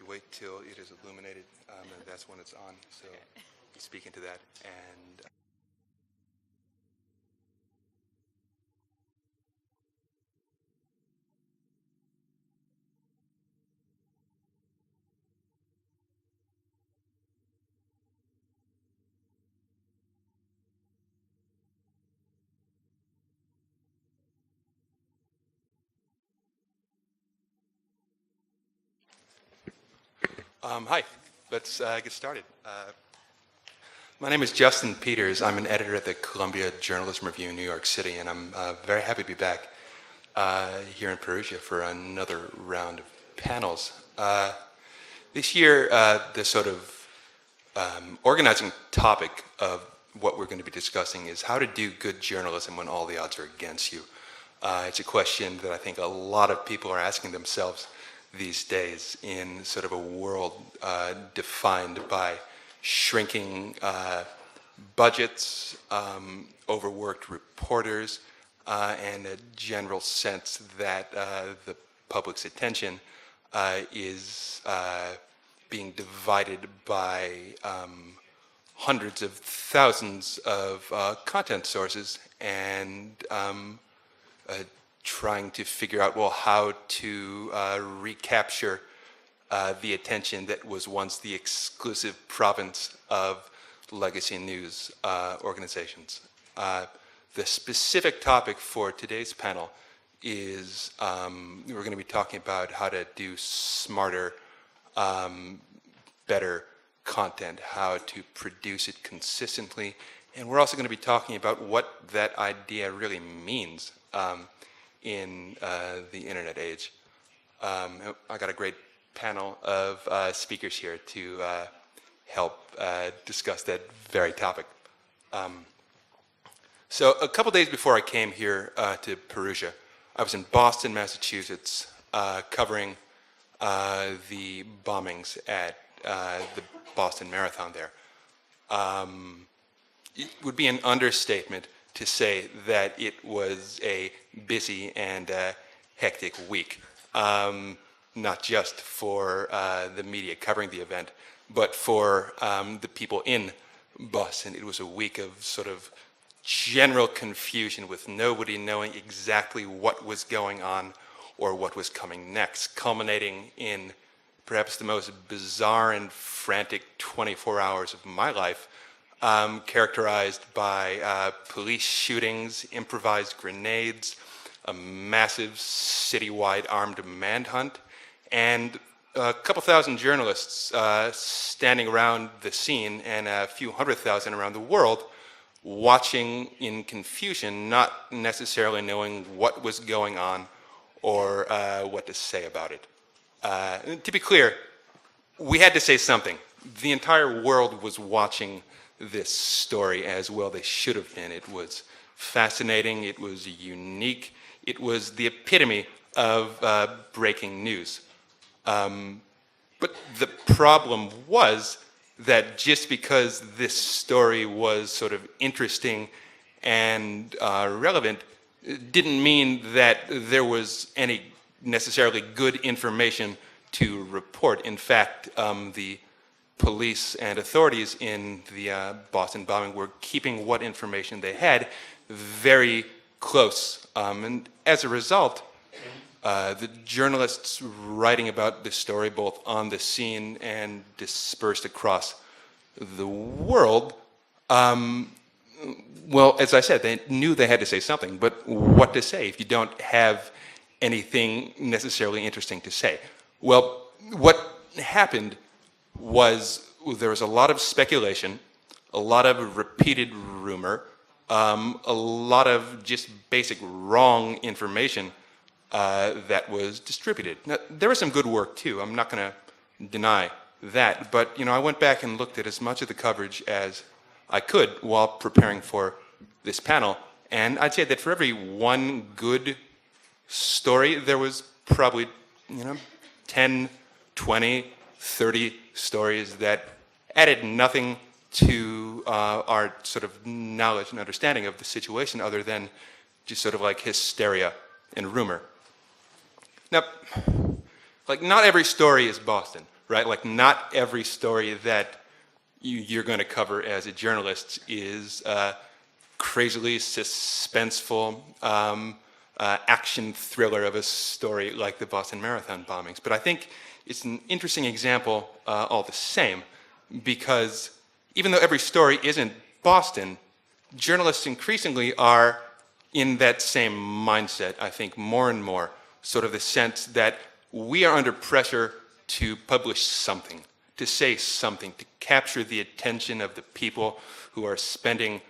You wait till it is illuminated, and that's when it's on. So you speak into that. And hi, let's get started. My name is Justin Peters. I'm an editor at the Columbia Journalism Review in New York City, and I'm very happy to be back here in Perugia for another round of panels. This year, the sort of organizing topic of what we're going to be discussing is how to do good journalism when all the odds are against you. It's a question that I think a lot of people are asking themselves these days in sort of a world defined by shrinking budgets, overworked reporters, and a general sense that the public's attention is being divided by hundreds of thousands of content sources and trying to figure out, well, how to recapture the attention that was once the exclusive province of legacy news organizations. The specific topic for today's panel is we're going to be talking about how to do smarter, better content, how to produce it consistently, and we're also going to be talking about what that idea really means in the internet age. I got a great panel of speakers here to help discuss that very topic. So a couple days before I came here to Perugia, I was in Boston, Massachusetts, covering the bombings at the Boston Marathon there. It would be an understatement to say that it was a busy and hectic week, not just for the media covering the event, but for the people in Boston. It was a week of sort of general confusion with nobody knowing exactly what was going on or what was coming next, culminating in perhaps the most bizarre and frantic 24 hours of my life, characterized by police shootings, improvised grenades, a massive citywide armed manhunt, and a couple thousand journalists standing around the scene and a few 100,000 around the world watching in confusion, not necessarily knowing what was going on or what to say about it. To be clear, we had to say something. The entire world was watching this story as well they should have been. It was fascinating, it was unique, it was the epitome of breaking news. But the problem was that just because this story was sort of interesting and relevant, it didn't mean that there was any necessarily good information to report. In fact, the police and authorities in the Boston bombing were keeping what information they had very close. And as a result, the journalists writing about this story, both on the scene and dispersed across the world, well, as I said, they knew they had to say something, but what to say if you don't have anything necessarily interesting to say? Well, what happened was there was a lot of speculation, a lot of repeated rumor, a lot of just basic wrong information that was distributed. Now, there was some good work too. I'm not going to deny that, but I went back and looked at as much of the coverage as I could while preparing for this panel, and I'd say that for every one good story, there was probably 10, 20, 30 stories that added nothing to our sort of knowledge and understanding of the situation other than just sort of like hysteria and rumor. Now, like not every story is Boston, right? Like not every story that you're going to cover as a journalist is crazily suspenseful action thriller of a story like the Boston Marathon bombings. But I think it's an interesting example all the same, because even though every story isn't Boston, journalists increasingly are in that same mindset, I think, more and more, sort of the sense that we are under pressure to publish something, to say something, to capture the attention of the people who are spending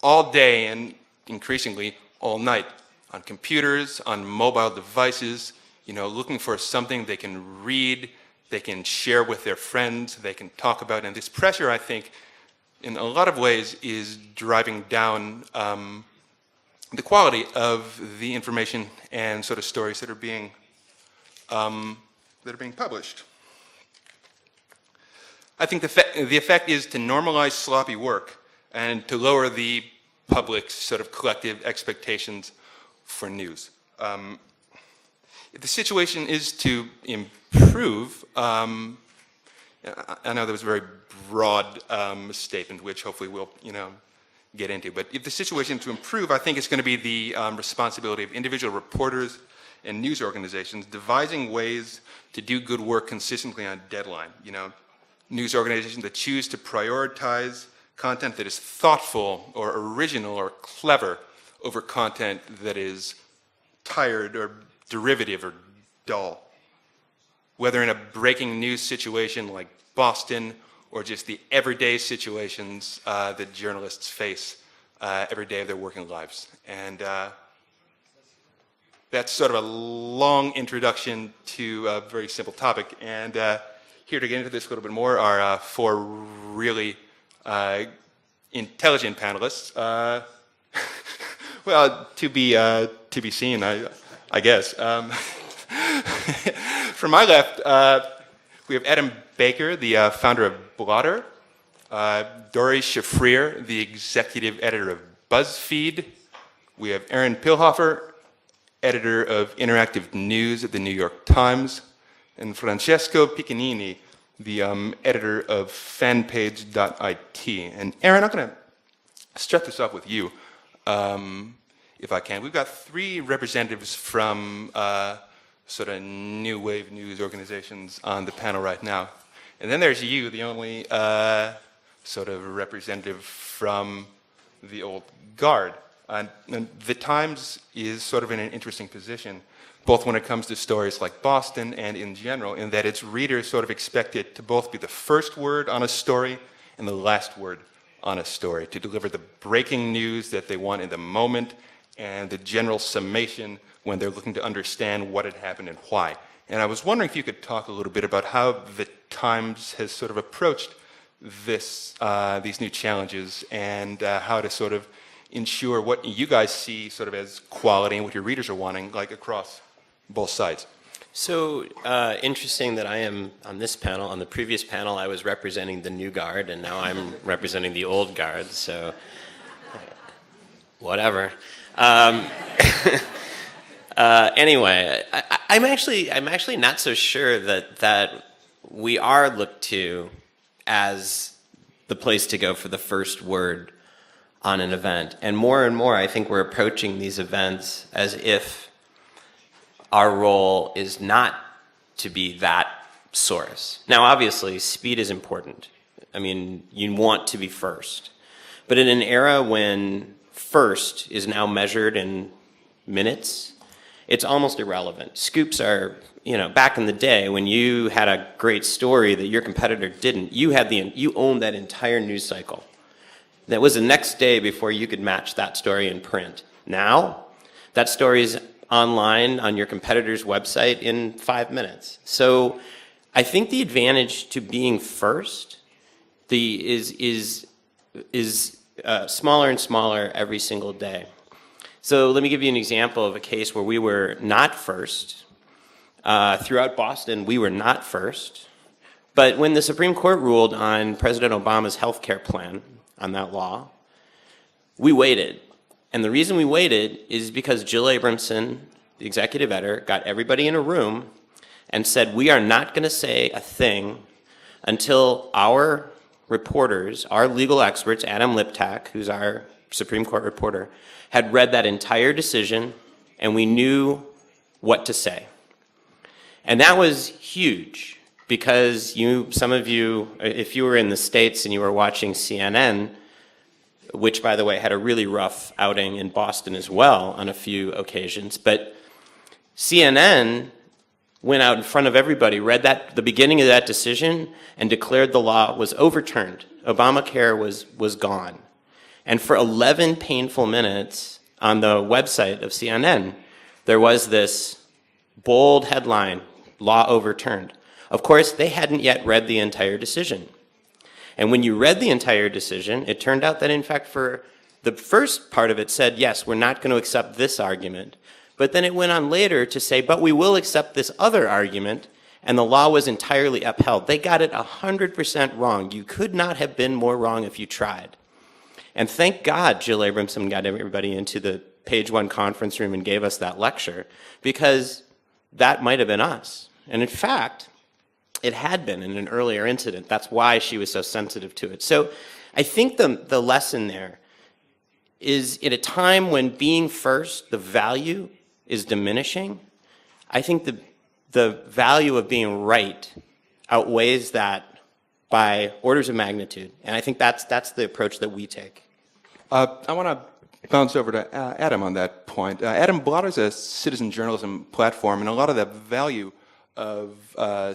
all day and increasingly all night on computers, on mobile devices, looking for something they can read, they can share with their friends, they can talk about. And this pressure, I think, in a lot of ways is driving down the quality of the information and sort of stories that are being published. I think the effect is to normalize sloppy work and to lower the public's sort of collective expectations for news. If the situation is to improve, I know there was a very broad statement, which hopefully we'll, get into. But if the situation is to improve, I think it's going to be the responsibility of individual reporters and news organizations devising ways to do good work consistently on deadline. News organizations that choose to prioritize content that is thoughtful or original or clever over content that is tired or derivative or dull. Whether in a breaking news situation like Boston or just the everyday situations that journalists face every day of their working lives. And that's sort of a long introduction to a very simple topic. And here to get into this a little bit more are four really intelligent panelists. Well, to be seen, I guess. From my left, we have Adam Baker, the founder of Blottr, Doree Shafrir, the executive editor of Buzzfeed. We have Aron Pilhofer, editor of interactive news at the New York Times, and Francesco Piccinini, the editor of Fanpage.it. And Aron, I'm going to start this off with you, if I can. We've got three representatives from sort of new wave news organizations on the panel right now. And then there's you, the only sort of representative from the old guard. And the Times is sort of in an interesting position, both when it comes to stories like Boston and in general, in that its readers sort of expect it to both be the first word on a story and the last word on a story, to deliver the breaking news that they want in the moment and the general summation when they're looking to understand what had happened and why. And I was wondering if you could talk a little bit about how the Times has sort of approached these new challenges and how to sort of ensure what you guys see sort of as quality and what your readers are wanting, like across both sides. So interesting that I am on this panel. On the previous panel, I was representing the new guard, and now I'm representing the old guard. So whatever. Anyway, I'm actually not so sure that we are looked to as the place to go for the first word on an event. And more, I think we're approaching these events as if our role is not to be that source. Now, obviously, speed is important. I mean, you want to be first. But in an era when first is now measured in minutes, it's almost irrelevant. Scoops are, back in the day when you had a great story that your competitor didn't, you owned that entire news cycle. That was the next day before you could match that story in print. Now, that story is online on your competitor's website in 5 minutes. So I think the advantage to being first is smaller and smaller every single day. So let me give you an example of a case where we were not first. Throughout Boston, we were not first. But when the Supreme Court ruled on President Obama's health care plan, on that law, we waited. And the reason we waited is because Jill Abramson, the executive editor, got everybody in a room and said, we are not going to say a thing until our reporters, our legal experts, Adam Liptak, who's our Supreme Court reporter, had read that entire decision and we knew what to say. And that was huge because some of you, if you were in the States and you were watching CNN, which by the way had a really rough outing in Boston as well on a few occasions, but CNN went out in front of everybody, read the beginning of that decision, and declared the law was overturned. Obamacare was gone. And for 11 painful minutes on the website of CNN, there was this bold headline, law overturned. Of course, they hadn't yet read the entire decision. And when you read the entire decision, it turned out that in fact for the first part of it said, yes, we're not going to accept this argument. But then it went on later to say, but we will accept this other argument, and the law was entirely upheld. They got it 100% wrong. You could not have been more wrong if you tried. And thank God Jill Abramson got everybody into the Page One conference room and gave us that lecture, because that might have been us. And in fact, it had been in an earlier incident. That's why she was so sensitive to it. So I think the lesson there is, at a time when being first, the value is diminishing, I think the value of being right outweighs that by orders of magnitude. And I think that's the approach that we take. I want to bounce over to Adam on that point. Adam, Blottr is a citizen journalism platform, and a lot of the value of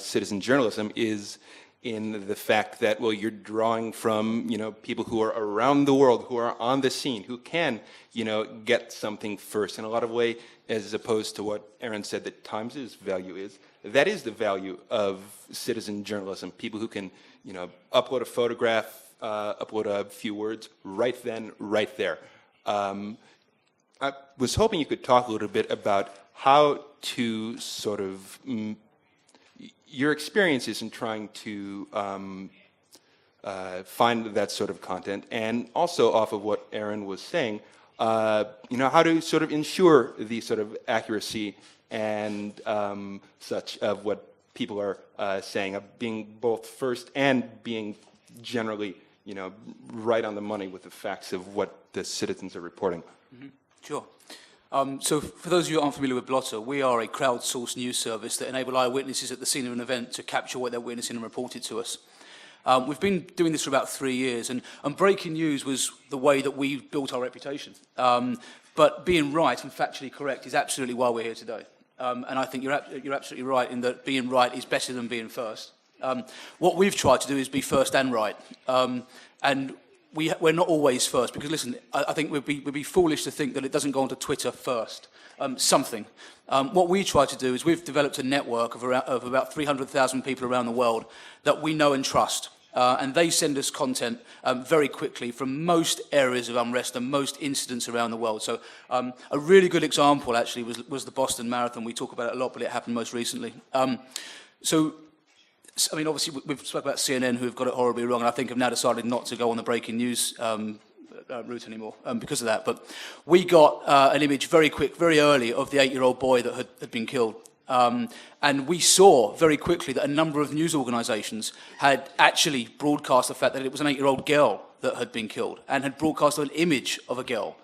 citizen journalism is in the fact that, well, you're drawing from, people who are around the world, who are on the scene, who can, get something first in a lot of ways, as opposed to what Aron said that Times' value is. That is the value of citizen journalism. People who can, upload a photograph, upload a few words right then, right there. I was hoping you could talk a little bit about how to sort of your experiences in trying to find that sort of content, and also off of what Aron was saying, how to sort of ensure the sort of accuracy and such of what people are saying, of being both first and being generally, right on the money with the facts of what the citizens are reporting. Mm-hmm. Sure. So for those of you who aren't familiar with Blottr, we are a crowdsourced news service that enable eyewitnesses at the scene of an event to capture what they're witnessing and report it to us. We've been doing this for about 3 years, and breaking news was the way that we built our reputation. But being right and factually correct is absolutely why we're here today. And I think you're absolutely right in that being right is better than being first. What we've tried to do is be first and right. And we're not always first, because listen, I think we'd be foolish to think that it doesn't go onto Twitter first. What we try to do is we've developed a network of about 300,000 people around the world that we know and trust. And they send us content very quickly from most areas of unrest and most incidents around the world. So a really good example actually was the Boston Marathon. We talk about it a lot, but it happened most recently. Obviously, we've spoken about CNN, who have got it horribly wrong, and I think have now decided not to go on the breaking news route anymore because of that. But we got an image very early of the 8-year-old boy that had been killed. And we saw very quickly that a number of news organisations had actually broadcast the fact that it was an 8-year-old girl that had been killed, and had broadcast an image of a girl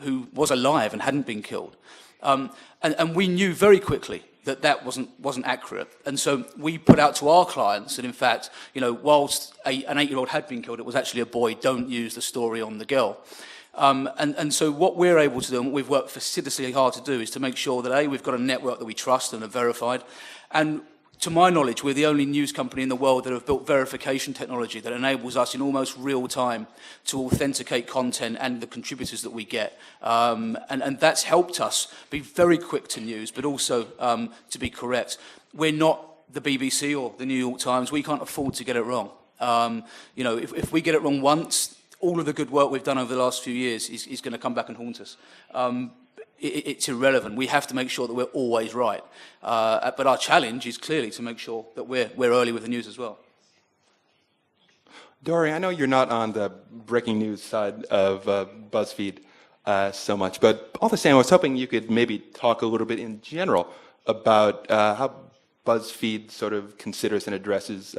who was alive and hadn't been killed. And we knew very quickly that wasn't accurate. And so we put out to our clients that, in fact, whilst an 8-year-old had been killed, it was actually a boy. Don't use the story on the girl. And so what we're able to do, and what we've worked fastidiously hard to do, is to make sure that, A, we've got a network that we trust and are verified. And to my knowledge, we're the only news company in the world that have built verification technology that enables us in almost real time to authenticate content and the contributors that we get. And that's helped us be very quick to news, but also to be correct. We're not the BBC or the New York Times. We can't afford to get it wrong. If we get it wrong once, all of the good work we've done over the last few years is going to come back and haunt us. It's irrelevant. We have to make sure that we're always right. But our challenge is clearly to make sure that we're early with the news as well. Doree, I know you're not on the breaking news side of Buzzfeed so much, but all the same, I was hoping you could maybe talk a little bit in general about how Buzzfeed sort of considers and addresses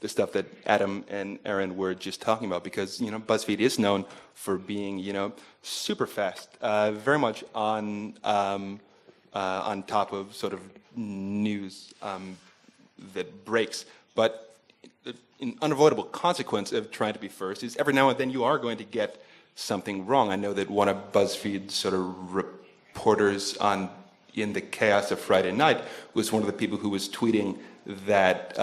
the stuff that Adam and Aron were just talking about, because Buzzfeed is known for being super fast, very much on top of sort of news that breaks. But an unavoidable consequence of trying to be first is every now and then you are going to get something wrong. I know that one of Buzzfeed's sort of reporters in the chaos of Friday night was one of the people who was tweeting that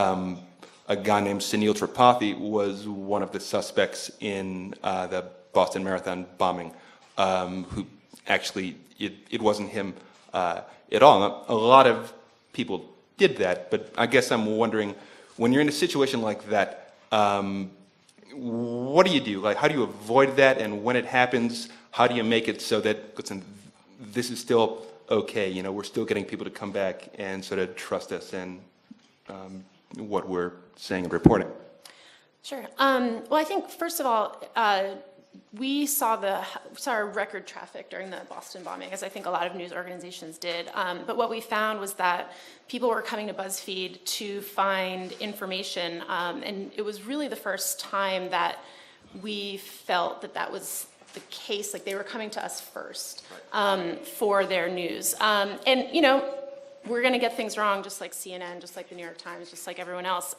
a guy named Sunil Tripathi was one of the suspects in the Boston Marathon bombing, who actually, it wasn't him at all. A lot of people did that, but I guess I'm wondering, when you're in a situation like that, what do you do? Like, how do you avoid that? And when it happens, how do you make it so that, listen, this is still okay, we're still getting people to come back and sort of trust us and what we're saying and reporting? Sure. Well, I think, first of all, we saw record traffic during the Boston bombing, as I think a lot of news organizations did. But what we found was that people were coming to BuzzFeed to find information, and it was really the first time that we felt that that was the case. Like, they were coming to us first for their news. And we're going to get things wrong, just like CNN, just like the New York Times, just like everyone else.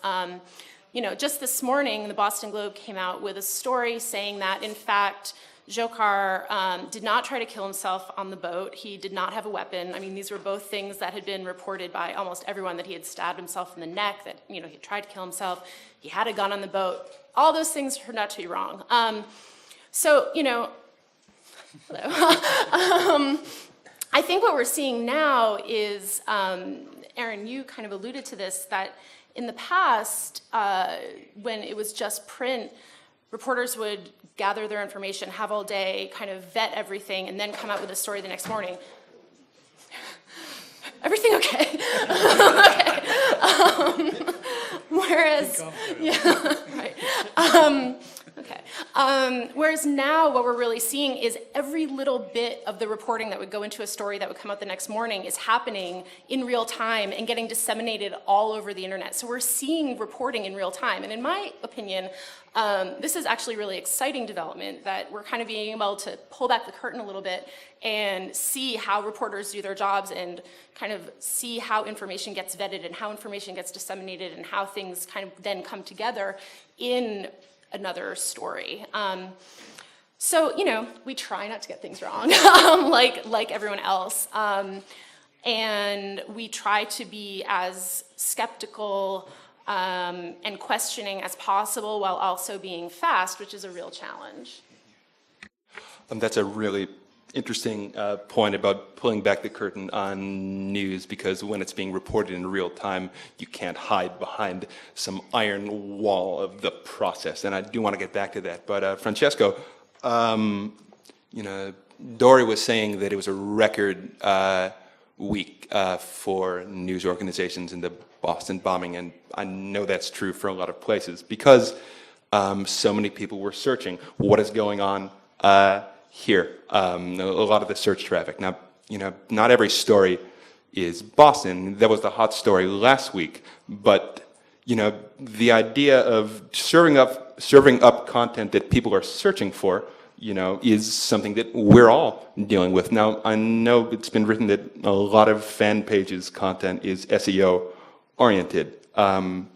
Just this morning, the Boston Globe came out with a story saying that, in fact, Dzhokhar did not try to kill himself on the boat. He did not have a weapon. I mean, these were both things that had been reported by almost everyone, that he had stabbed himself in the neck, that, he had tried to kill himself. He had a gun on the boat. All those things turned out to be wrong. Hello. I think what we're seeing now is, Aron, you kind of alluded to this, that in the past, when it was just print, reporters would gather their information, have all day, kind of vet everything, and then come out with a story the next morning. Everything okay? Okay. Whereas, yeah, right. Okay. Whereas now what we're really seeing is every little bit of the reporting that would go into a story that would come out the next morning is happening in real time and getting disseminated all over the internet. So we're seeing reporting in real time. And in my opinion, this is actually really exciting development, that we're kind of being able to pull back the curtain a little bit and see how reporters do their jobs, and kind of see how information gets vetted and how information gets disseminated and how things kind of then come together in another story. We try not to get things wrong, like everyone else. And we try to be as skeptical and questioning as possible, while also being fast, which is a real challenge. That's a really interesting point about pulling back the curtain on news, because when it's being reported in real time, you can't hide behind some iron wall of the process. And I do want to get back to that. But Francesco, Doree was saying that it was a record week for news organizations in the Boston bombing, and I know that's true for a lot of places, because so many people were searching what is going on here. A lot of the search traffic. Now, not every story is Boston. That was the hot story last week. But, the idea of serving up content that people are searching for, is something that we're all dealing with. Now, I know it's been written that a lot of Fanpage's content is SEO oriented. And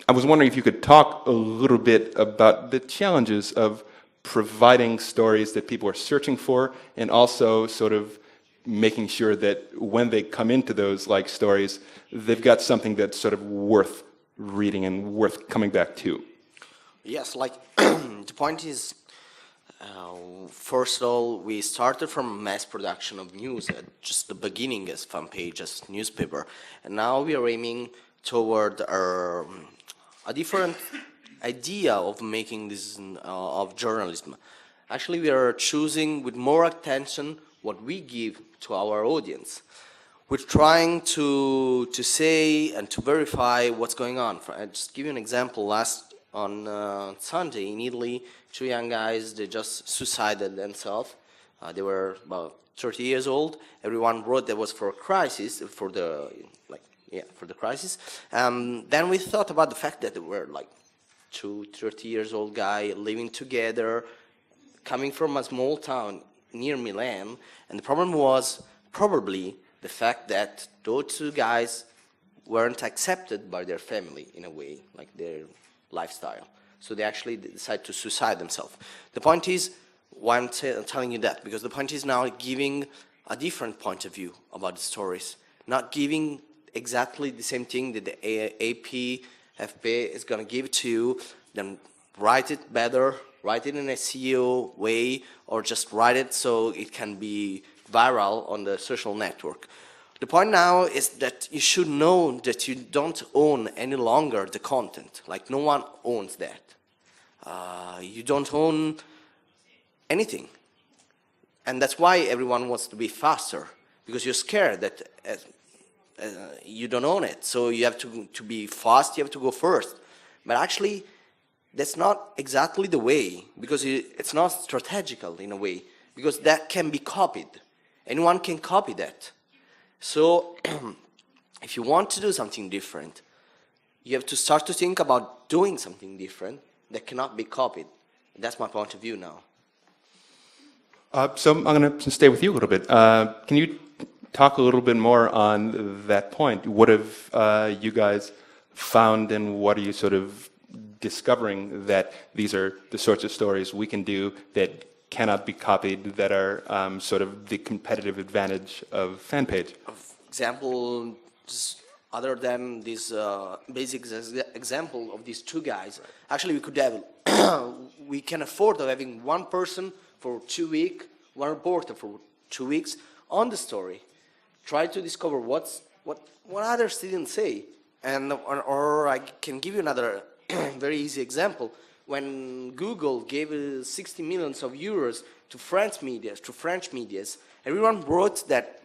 I was wondering if you could talk a little bit about the challenges of providing stories that people are searching for, and also sort of making sure that when they come into those stories, they've got something that's sort of worth reading and worth coming back to. Yes, the point is, first of all, we started from mass production of news at just the beginning as Fanpage, as newspaper, and now we are aiming toward a different idea of making this of journalism. Actually, we are choosing with more attention what we give to our audience. We're trying to say and to verify what's going on. I'll just give you an example. On Sunday in Italy, two young guys, they just suicided themselves They were about 30 years old. Everyone wrote that was for a crisis, for the crisis. Then we thought about the fact that they were like 30 years old guy living together, coming from a small town near Milan, and the problem was probably the fact that those two guys weren't accepted by their family in a way, like their lifestyle. So they actually decided to suicide themselves. The point is, why I'm telling you that, because the point is now giving a different point of view about the stories, not giving exactly the same thing that the AP, FP is going to give to you, then write it better, write it in a SEO way, or just write it so it can be viral on the social network. The point now is that you should know that you don't own any longer the content. Like, no one owns that. You don't own anything. And that's why everyone wants to be faster, because you're scared that you don't own it. So you have to be fast, you have to go first. But actually, that's not exactly the way, because it's not strategical in a way, because that can be copied. Anyone can copy that. So if you want to do something different, you have to start to think about doing something different that cannot be copied. That's my point of view now. So I'm going to stay with you a little bit. Can you talk a little bit more on that point? What have you guys found, and what are you sort of discovering that these are the sorts of stories we can do that cannot be copied, that are sort of the competitive advantage of Fanpage? Example, just other than this basic example of these two guys, actually we could have, we can afford having one person for 2 weeks, one reporter for 2 weeks on the story. Try to discover what others didn't say. And or I can give you another very easy example. When Google gave 60 million euros to French medias, everyone wrote that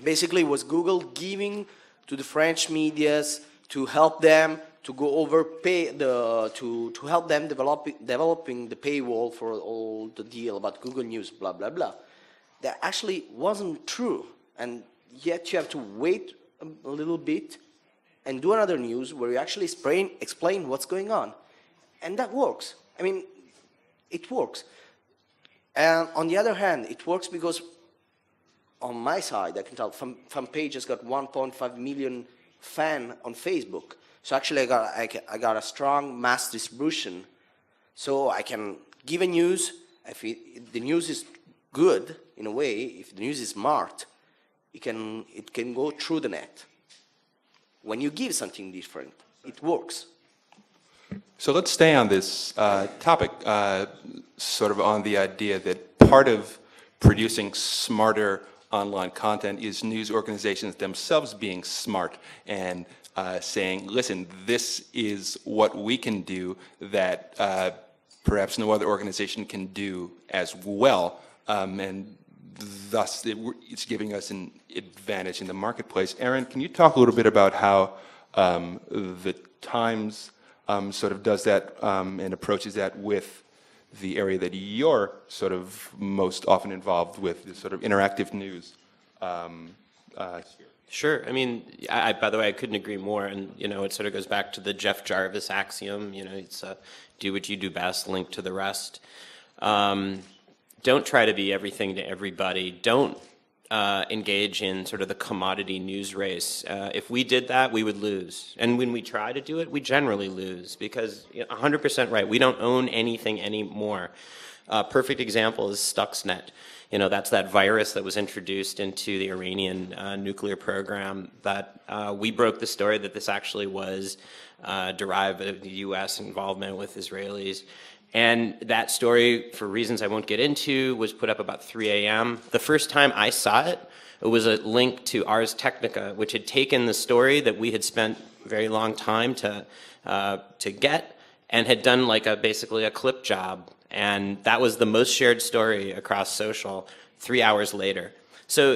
basically it was Google giving to the French medias to help them to go overpay to help them developing the paywall for all the deal about Google News, blah blah blah. That actually wasn't true, and yet you have to wait a little bit and do another news where you actually explain what's going on. And that works. I mean, it works. And on the other hand, it works because on my side, I can tell Fanpage has got 1.5 million fans on Facebook. So actually, I got a strong mass distribution. So I can give a news. If the news is good, in a way, if the news is smart, it can go through the net. When you give something different, it works. So let's stay on this topic, sort of on the idea that part of producing smarter online content is news organizations themselves being smart and saying, listen, this is what we can do that perhaps no other organization can do as well, and thus it's giving us an advantage in the marketplace. Aron, can you talk a little bit about how the Times sort of does that and approaches that with the area that you're sort of most often involved with, this sort of interactive news? Sure. I mean, by the way, I couldn't agree more. And, it sort of goes back to the Jeff Jarvis axiom, it's do what you do best, link to the rest. Don't try to be everything to everybody. Don't engage in sort of the commodity news race. If we did that, we would lose. And when we try to do it, we generally lose because 100% right, we don't own anything anymore. Perfect example is Stuxnet. That's that virus that was introduced into the Iranian nuclear program that we broke the story that this actually was derived of the U.S. involvement with Israelis. And that story, for reasons I won't get into, was put up about 3 a.m. The first time I saw it, it was a link to Ars Technica, which had taken the story that we had spent a very long time to get and had done basically a clip job. And that was the most shared story across social 3 hours later. So,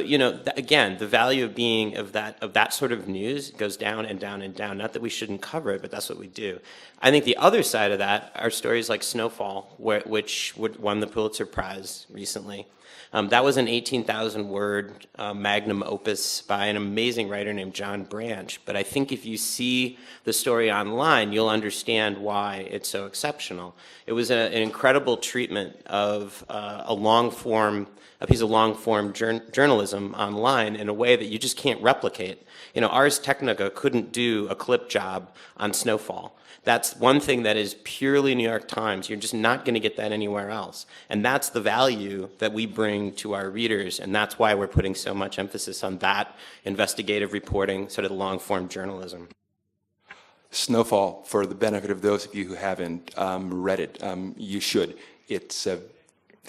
again, the value of being of that sort of news goes down and down and down. Not that we shouldn't cover it, but that's what we do. I think the other side of that are stories like Snowfall, which won the Pulitzer Prize recently. That was an 18,000-word magnum opus by an amazing writer named John Branch. But I think if you see the story online, you'll understand why it's so exceptional. It was an incredible treatment of a piece of long-form journalism online in a way that you just can't replicate. Ars Technica couldn't do a clip job on Snowfall. That's one thing that is purely New York Times. You're just not going to get that anywhere else. And that's the value that we bring to our readers, and that's why we're putting so much emphasis on that investigative reporting, sort of long-form journalism. Snowfall, for the benefit of those of you who haven't read it, you should. It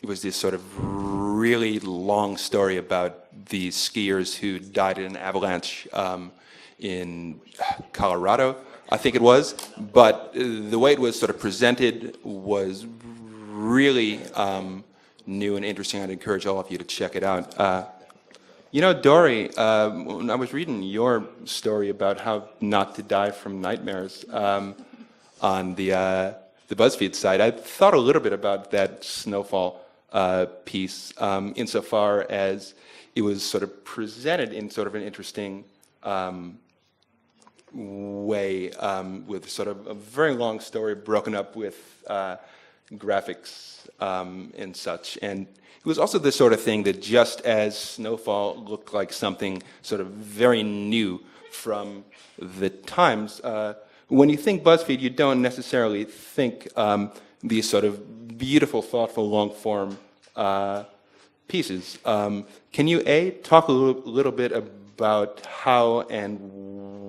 was this sort of really long story about these skiers who died in an avalanche in Colorado, I think it was. But the way it was sort of presented was really new and interesting. I'd encourage all of you to check it out. Doree, when I was reading your story about how not to die from nightmares on the Buzzfeed site, I thought a little bit about that Snowfall piece insofar as it was sort of presented in sort of an interesting way with sort of a very long story broken up with graphics and such. And it was also the sort of thing that just as Snowfall looked like something sort of very new from the times, when you think BuzzFeed, you don't necessarily think these sort of beautiful, thoughtful, long-form pieces. Can you, talk a little bit about how and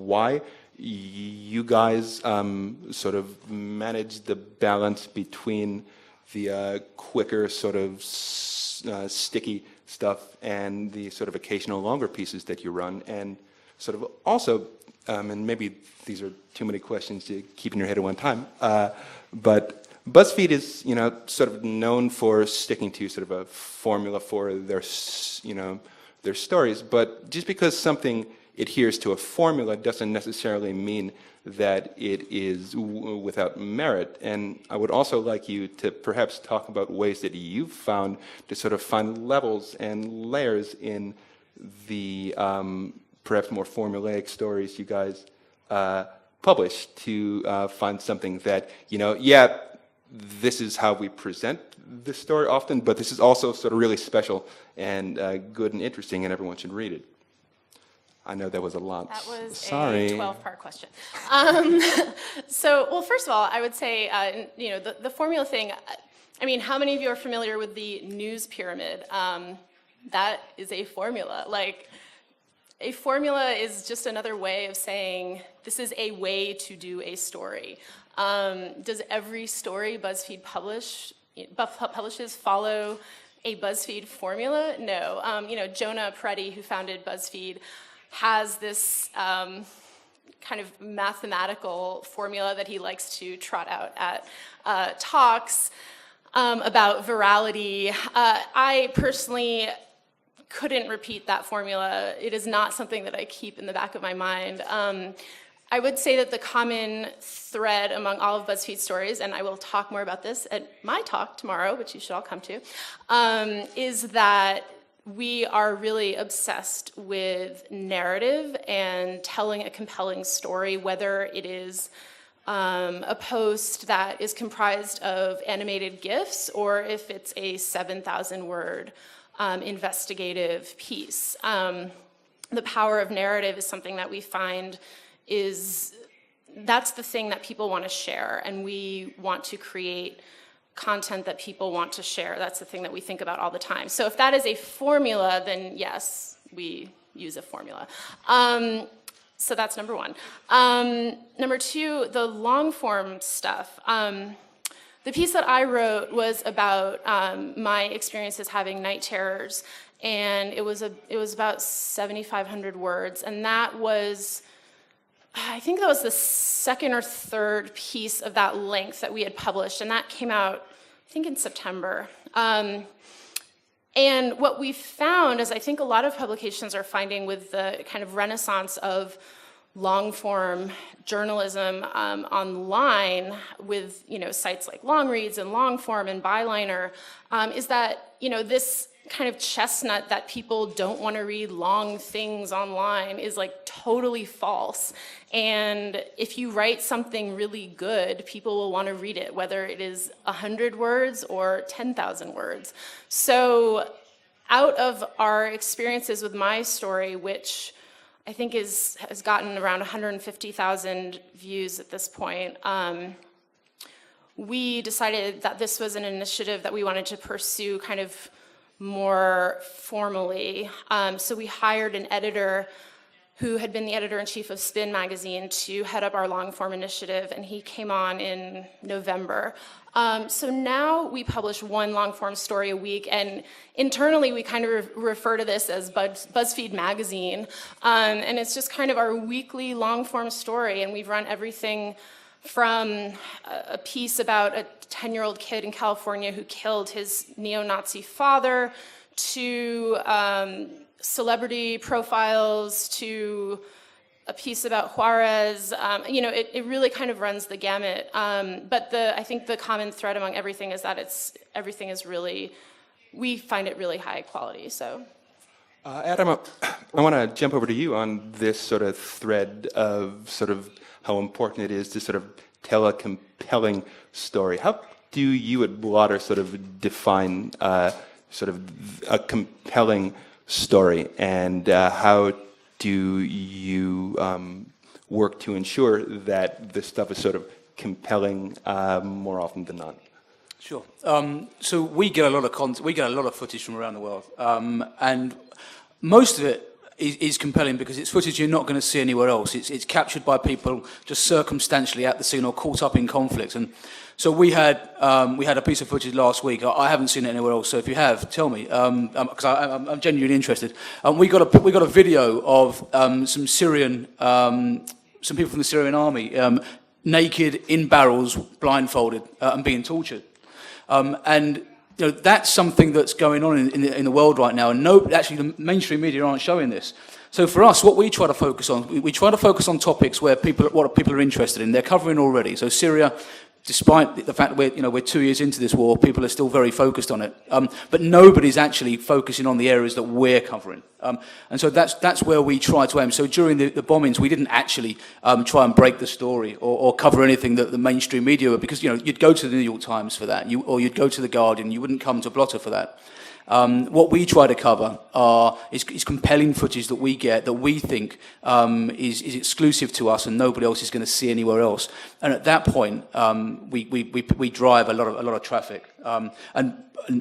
why you guys sort of manage the balance between the quicker sort of sticky stuff and the sort of occasional longer pieces that you run, and sort of also, and maybe these are too many questions to keep in your head at one time, but BuzzFeed is, sort of known for sticking to sort of a formula for their, their stories, but just because something adheres to a formula doesn't necessarily mean that it is without merit. And I would also like you to perhaps talk about ways that you've found to sort of find levels and layers in the perhaps more formulaic stories you guys publish to find something that, this is how we present this story often, but this is also sort of really special and good and interesting, and everyone should read it. I know that was a lot. That was Sorry. a 12-part question. Well, first of all, I would say, the formula thing, I mean, how many of you are familiar with the news pyramid? That is a formula. Like, a formula is just another way of saying, this is a way to do a story. Does every story BuzzFeed publishes follow a BuzzFeed formula? No. Jonah Peretti, who founded BuzzFeed, has this kind of mathematical formula that he likes to trot out at talks about virality. I personally couldn't repeat that formula. It is not something that I keep in the back of my mind. I would say that the common thread among all of BuzzFeed stories, and I will talk more about this at my talk tomorrow, which you should all come to, is that we are really obsessed with narrative and telling a compelling story, whether it is a post that is comprised of animated GIFs or if it's a 7,000-word investigative piece. The power of narrative is something that we find that's the thing that people want to share, and we want to create content that people want to share. That's the thing that we think about all the time. So if that is a formula, then yes, we use a formula. So that's number one. Number two, the long form stuff. The piece that I wrote was about my experiences having night terrors, and it was about 7,500 words, and that was, I think that was the second or third piece of that length that we had published, and that came out, I think, in September. And what we found, as I think a lot of publications are finding with the kind of renaissance of long-form journalism online with, sites like Longreads and Longform and Byliner, is that, this kind of chestnut that people don't want to read long things online is like totally false. And if you write something really good, people will want to read it, whether it is 100 words or 10,000 words. So out of our experiences with my story, which I think has gotten around 150,000 views at this point, we decided that this was an initiative that we wanted to pursue kind of more formally. So we hired an editor who had been the editor-in-chief of Spin magazine to head up our long-form initiative, and he came on in November. So now we publish one long-form story a week, and internally we kind of refer to this as Buzzfeed magazine, and it's just kind of our weekly long-form story, and we've run everything from a piece about a 10-year-old kid in California who killed his neo-Nazi father, to celebrity profiles, to a piece about Juarez. It really kind of runs the gamut. But I think the common thread among everything is that everything is really, we find it really high quality. So, Adam, I want to jump over to you on this sort of thread of sort of how important it is to sort of tell a compelling story. How do you at Blottr sort of define sort of a compelling story, and how do you work to ensure that this stuff is sort of compelling more often than not? Sure. So we get a lot of content, we get a lot of footage from around the world, and most of it is compelling because it's footage you're not going to see anywhere else. It's captured by people just circumstantially at the scene or caught up in conflict. And so we had a piece of footage last week. I haven't seen it anywhere else. So if you have, tell me, because I'm genuinely interested. We got a video of some people from the Syrian army naked in barrels, blindfolded, and being tortured. And that's something that's going on in the world right now, and actually the mainstream media aren't showing this. So for us, what we try to focus on, we try to focus on topics where what people are interested in. They're covering already. So Syria, despite the fact that we're 2 years into this war, people are still very focused on it. But nobody's actually focusing on the areas that we're covering. And so that's where we try to aim. So during the bombings, we didn't actually try and break the story or cover anything that the mainstream media were, because you'd go to the New York Times for that, or you'd go to the Guardian. You wouldn't come to Blottr for that. What we try to cover is compelling footage that we get that we think is exclusive to us and nobody else is going to see anywhere else. And at that point, we drive a lot of traffic.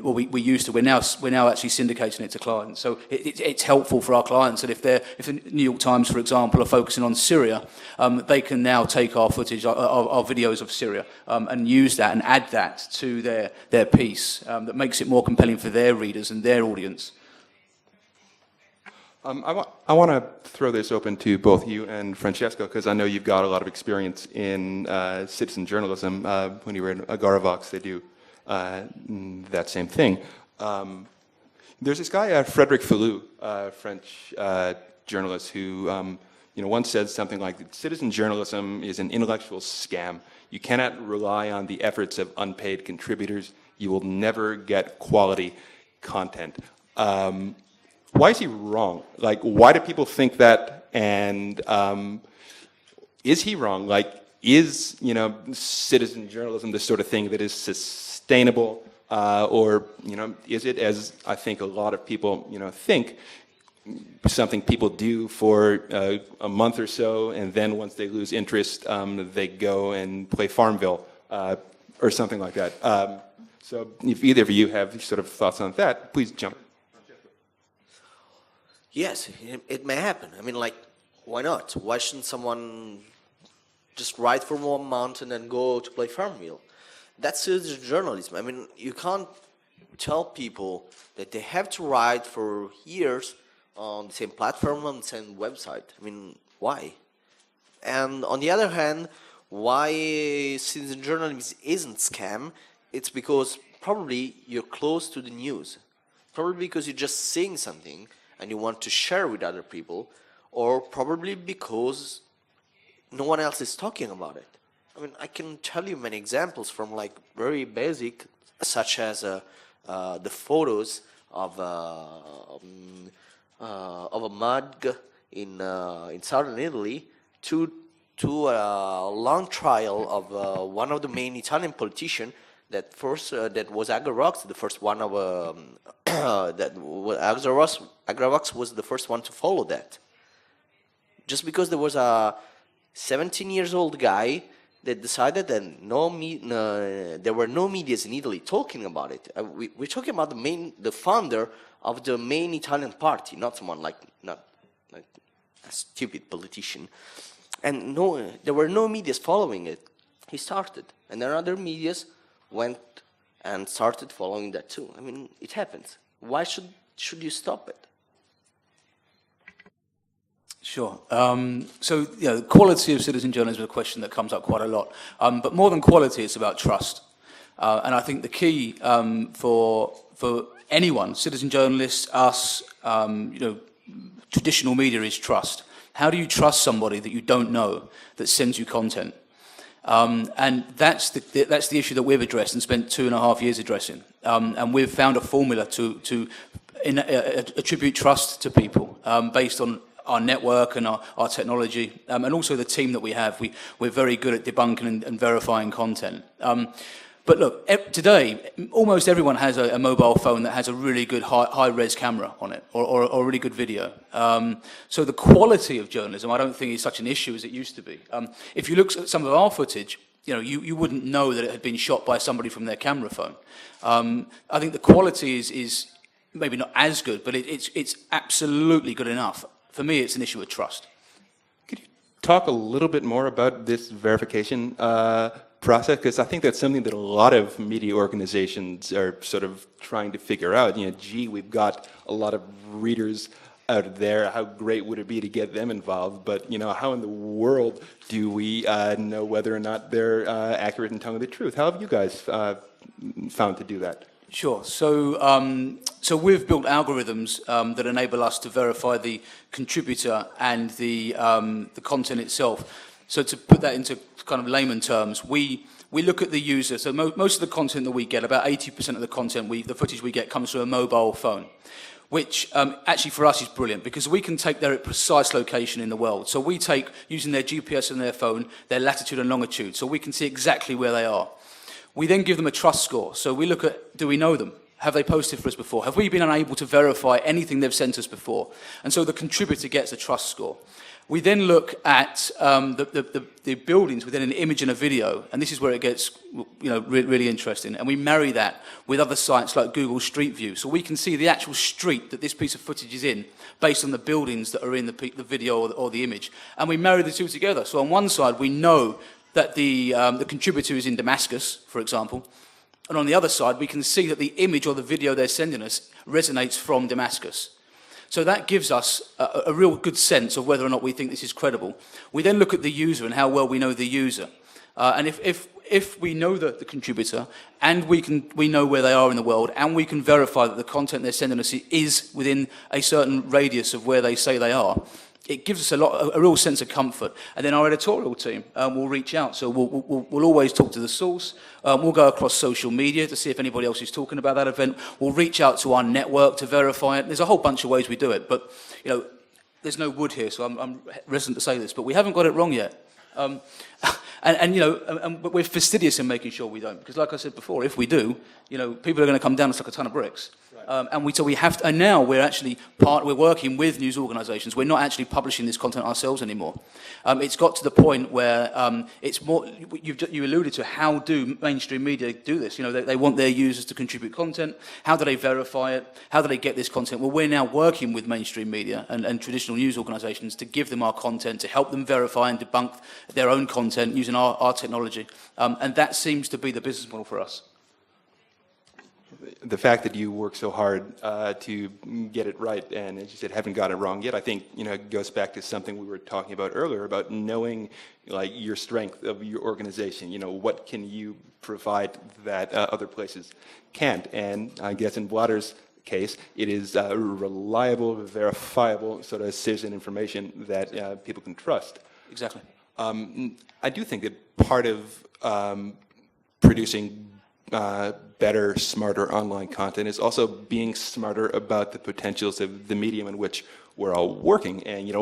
We used to. We're now actually syndicating it to clients. So it's helpful for our clients that if the New York Times, for example, are focusing on Syria, they can now take our footage, our videos of Syria, and use that and add that to their piece. That makes it more compelling for their readers and their audience. I want to throw this open to both you and Francesco, because I know you've got a lot of experience in citizen journalism. When you were in Agoravox, they do that same thing. There's this guy, Frederic Filou, French journalist, who once said something like, citizen journalism is an intellectual scam. You cannot rely on the efforts of unpaid contributors. You will never get quality content. Why is he wrong? Like, why do people think that? And is he wrong? Like, is citizen journalism the sort of thing that is sustainable, or is it, as I think a lot of people think, something people do for a month or so, and then once they lose interest, they go and play Farmville or something like that. So if either of you have sort of thoughts on that, please jump. Yes, it may happen. I mean, like, why not? Why shouldn't someone just write for 1 month and then go to play Farmville? That's citizen journalism. I mean, you can't tell people that they have to write for years on the same platform, on the same website. I mean, why? And on the other hand, why citizen journalism isn't scam, it's because probably you're close to the news. Probably because you're just saying something and you want to share with other people, or probably because no one else is talking about it. I mean, I can tell you many examples from like very basic, such as the photos of a mug in southern Italy to a long trial of one of the main Italian politicians that was Agravox, the first one of Agravox was the first one to follow that. Just because there was a 17 years old guy that decided that there were no medias in Italy talking about it. We're talking about the founder of the main Italian party, not someone not like a stupid politician. And there were no medias following it. He started, and then other medias went and started following that too. I mean, it happens. Why should you stop it? Sure. So, the quality of citizen journalism is a question that comes up quite a lot. But more than quality, it's about trust. And I think the key for anyone, citizen journalists, us, traditional media, is trust. How do you trust somebody that you don't know that sends you content? And that's the issue that we've addressed and spent 2.5 years addressing. And we've found a formula to attribute trust to people based on our network and our technology, and also the team that we have. We're very good at debunking and verifying content. But look, today, almost everyone has a mobile phone that has a really good high-res camera on it, or a really good video. So the quality of journalism, I don't think is such an issue as it used to be. If you look at some of our footage, you wouldn't know that it had been shot by somebody from their camera phone. I think the quality is maybe not as good, but it's absolutely good enough. For me, it's an issue of trust. Could you talk a little bit more about this verification process? Because I think that's something that a lot of media organizations are sort of trying to figure out. We've got a lot of readers out there. How great would it be to get them involved? But, how in the world do we know whether or not they're accurate and telling the truth? How have you guys found to do that? Sure. So we've built algorithms that enable us to verify the contributor and the content itself. So to put that into kind of layman terms, we look at the user. So most of the content that we get, about 80% of the content, the footage we get comes through a mobile phone, which actually for us is brilliant because we can take their precise location in the world. So we take, using their GPS and their phone, their latitude and longitude, so we can see exactly where they are. We then give them a trust score. So we look at, do we know them? Have they posted for us before? Have we been unable to verify anything they've sent us before? And so the contributor gets a trust score. We then look at the buildings within an image and a video, and this is where it gets really interesting. And we marry that with other sites like Google Street View, so we can see the actual street that this piece of footage is in, based on the buildings that are in the video or the image. And we marry the two together. So on one side, we know that the contributor is in Damascus, for example, and on the other side, we can see that the image or the video they're sending us resonates from Damascus. So that gives us a real good sense of whether or not we think this is credible. We then look at the user and how well we know the user. And if we know the contributor, and we know where they are in the world, and we can verify that the content they're sending us is within a certain radius of where they say they are, it gives us a real sense of comfort. And then our editorial team will reach out. So we'll always talk to the source. We'll go across social media to see if anybody else is talking about that event. We'll reach out to our network to verify it. There's a whole bunch of ways we do it. But, there's no wood here, so I'm reticent to say this, but we haven't got it wrong yet. But we're fastidious in making sure we don't. Because like I said before, if we do, people are going to come down and suck a ton of bricks. So we have to, and now we're working with news organisations. We're not actually publishing this content ourselves anymore. It's got to the point where it's more. You alluded to how do mainstream media do this? They want their users to contribute content. How do they verify it? How do they get this content? Well, we're now working with mainstream media and traditional news organisations to give them our content, to help them verify and debunk their own content using our technology. And that seems to be the business model for us. The fact that you work so hard to get it right, and as you said, haven't got it wrong yet, I think it goes back to something we were talking about earlier about knowing your strength of your organization. What can you provide that other places can't? And I guess in Blottr's case. It is reliable, verifiable sort of citizen information that people can trust. Exactly. I do think that part of producing better, smarter online content is also being smarter about the potentials of the medium in which we're all working. And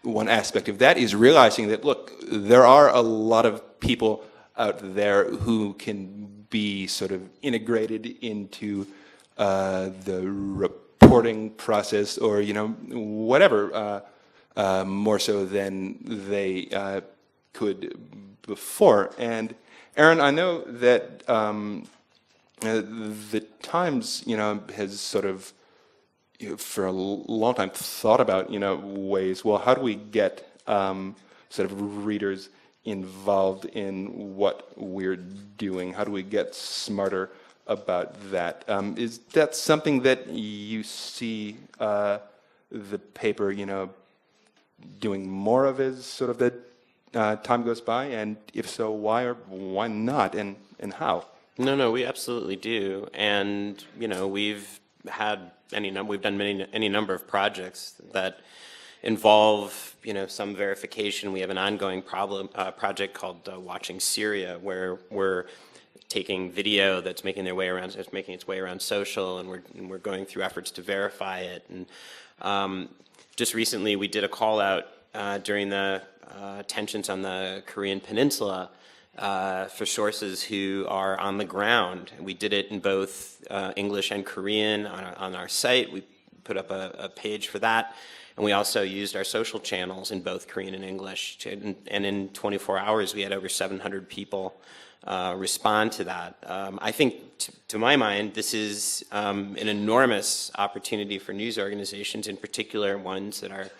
one aspect of that is realizing that, look, there are a lot of people out there who can be sort of integrated into the reporting process, or whatever, more so than they could before. And Aron, I know that the Times, has sort of, for a long time thought about, ways, well, how do we get sort of readers involved in what we're doing? How do we get smarter about that? Is that something that you see the paper, doing more of as sort of the time goes by? And if so, why or why not, and how? No, we absolutely do. And, we've done any number of projects that involve, some verification. We have an ongoing project called Watching Syria, where we're taking video that's making its way around social, and we're going through efforts to verify it. And just recently, we did a call out during the tensions on the Korean Peninsula for sources who are on the ground. We did it in both English and Korean on our site. We put up a page for that. And we also used our social channels in both Korean and English. And in 24 hours, we had over 700 people respond to that. I think, to my mind, this is an enormous opportunity for news organizations, in particular ones that are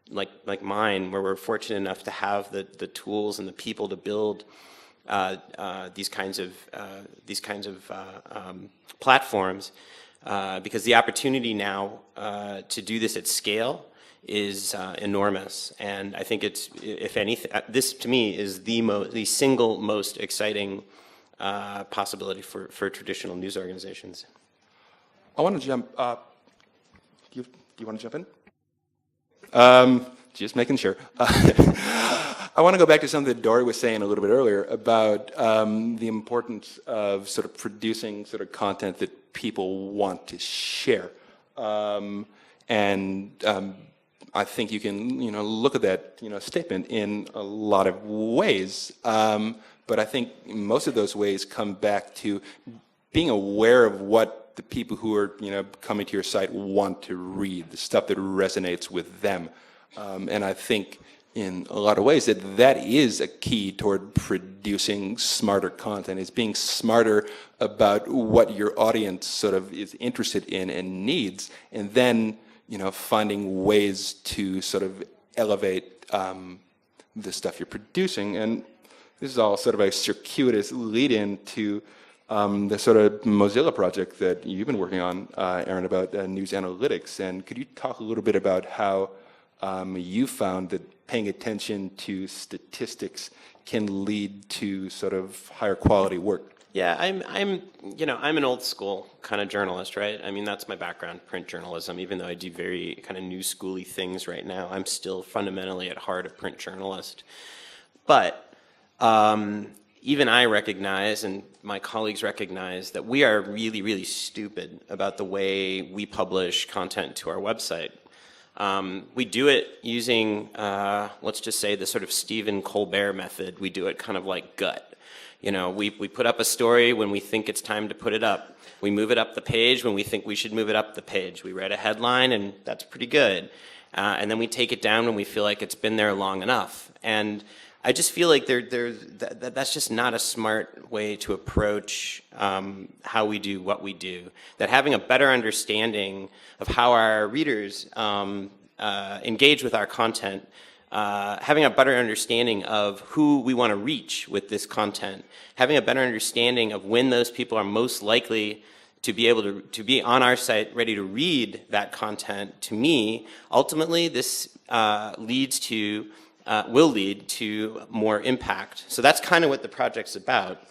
like mine, where we're fortunate enough to have the tools and the people to build these kinds of platforms, because the opportunity now to do this at scale is enormous. And I think it's, if anything, this to me is the single most exciting possibility for traditional news organizations. I want to jump up. Do you want to jump in? Just making sure. I want to go back to something that Doree was saying a little bit earlier about the importance of sort of producing sort of content that people want to share. I think you can, look at that, statement in a lot of ways. But I think most of those ways come back to being aware of what the people who are, coming to your site want to read, the stuff that resonates with them. And I think in a lot of ways that is a key toward producing smarter content, is being smarter about what your audience sort of is interested in and needs, and then, finding ways to sort of elevate the stuff you're producing. And this is all sort of a circuitous lead-in to the sort of Mozilla project that you've been working on, Aron, about news analytics. And could you talk a little bit about how you found that paying attention to statistics can lead to sort of higher quality work? Yeah, I'm an old school kind of journalist, right? I mean, that's my background, print journalism. Even though I do very kind of new schooly things right now, I'm still fundamentally at heart a print journalist. But even I recognize, and my colleagues recognize, that we are really, really stupid about the way we publish content to our website. We do it using, let's just say, the sort of Stephen Colbert method. We do it kind of like gut. We put up a story when we think it's time to put it up. We move it up the page when we think we should move it up the page. We write a headline, and that's pretty good. And then we take it down when we feel like it's been there long enough. And I just feel like that's just not a smart way to approach how we do what we do. That having a better understanding of how our readers engage with our content, having a better understanding of who we want to reach with this content, having a better understanding of when those people are most likely to be able to be on our site ready to read that content, to me, ultimately this will lead to more impact. So that's kind of what the project's about.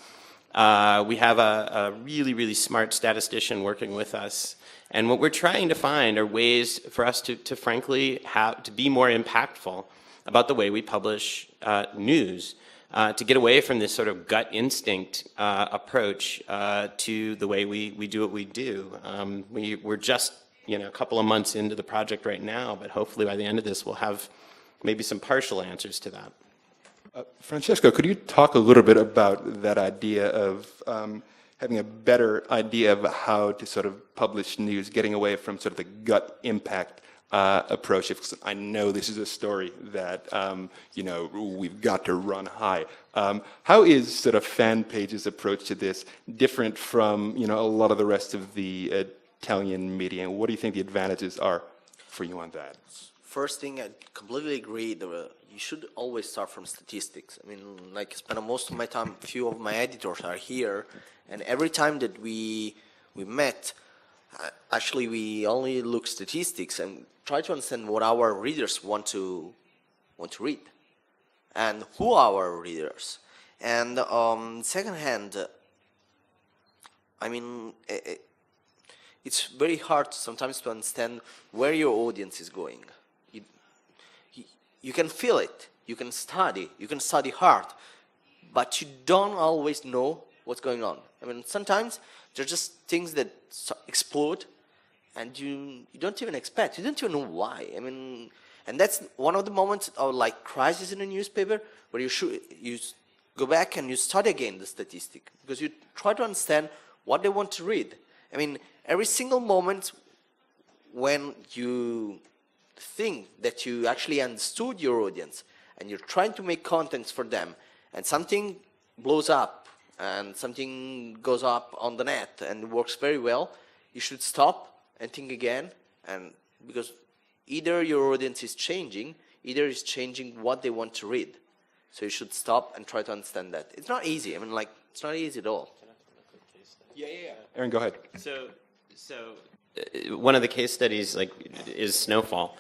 We have a really, really smart statistician working with us. And what we're trying to find are ways for us to frankly, to be more impactful about the way we publish news, to get away from this sort of gut instinct approach to the way we do what we do. We're just a couple of months into the project right now, but hopefully by the end of this we'll have maybe some partial answers to that. Francesco, could you talk a little bit about that idea of having a better idea of how to sort of publish news, getting away from sort of the gut impact approach? If I know this is a story that we've got to run high. How is sort of Fanpage's approach to this different from a lot of the rest of the Italian media? And what do you think the advantages are for you on that? First thing, I completely agree. You should always start from statistics. I mean, like, I spend most of my time, few of my editors are here, and every time that we met, actually we only look statistics and try to understand what our readers want to read, and who are our readers. And second hand, I mean, it's very hard sometimes to understand where your audience is going. You can feel it, you can study hard, but you don't always know what's going on. I mean, sometimes there's just things that explode and you don't even expect, you don't even know why. I mean, and that's one of the moments of like crisis in a newspaper where you go back and you study again the statistic, because you try to understand what they want to read. I mean, every single moment when you think that you actually understood your audience and you're trying to make contents for them, and something blows up and something goes up on the net and works very well, you should stop and think again, and because either your audience is changing, either is changing what they want to read. So you should stop and try to understand that. It's not easy. I mean, like, it's not easy at all. Yeah. Aaron, go ahead. So one of the case studies is Snowfall.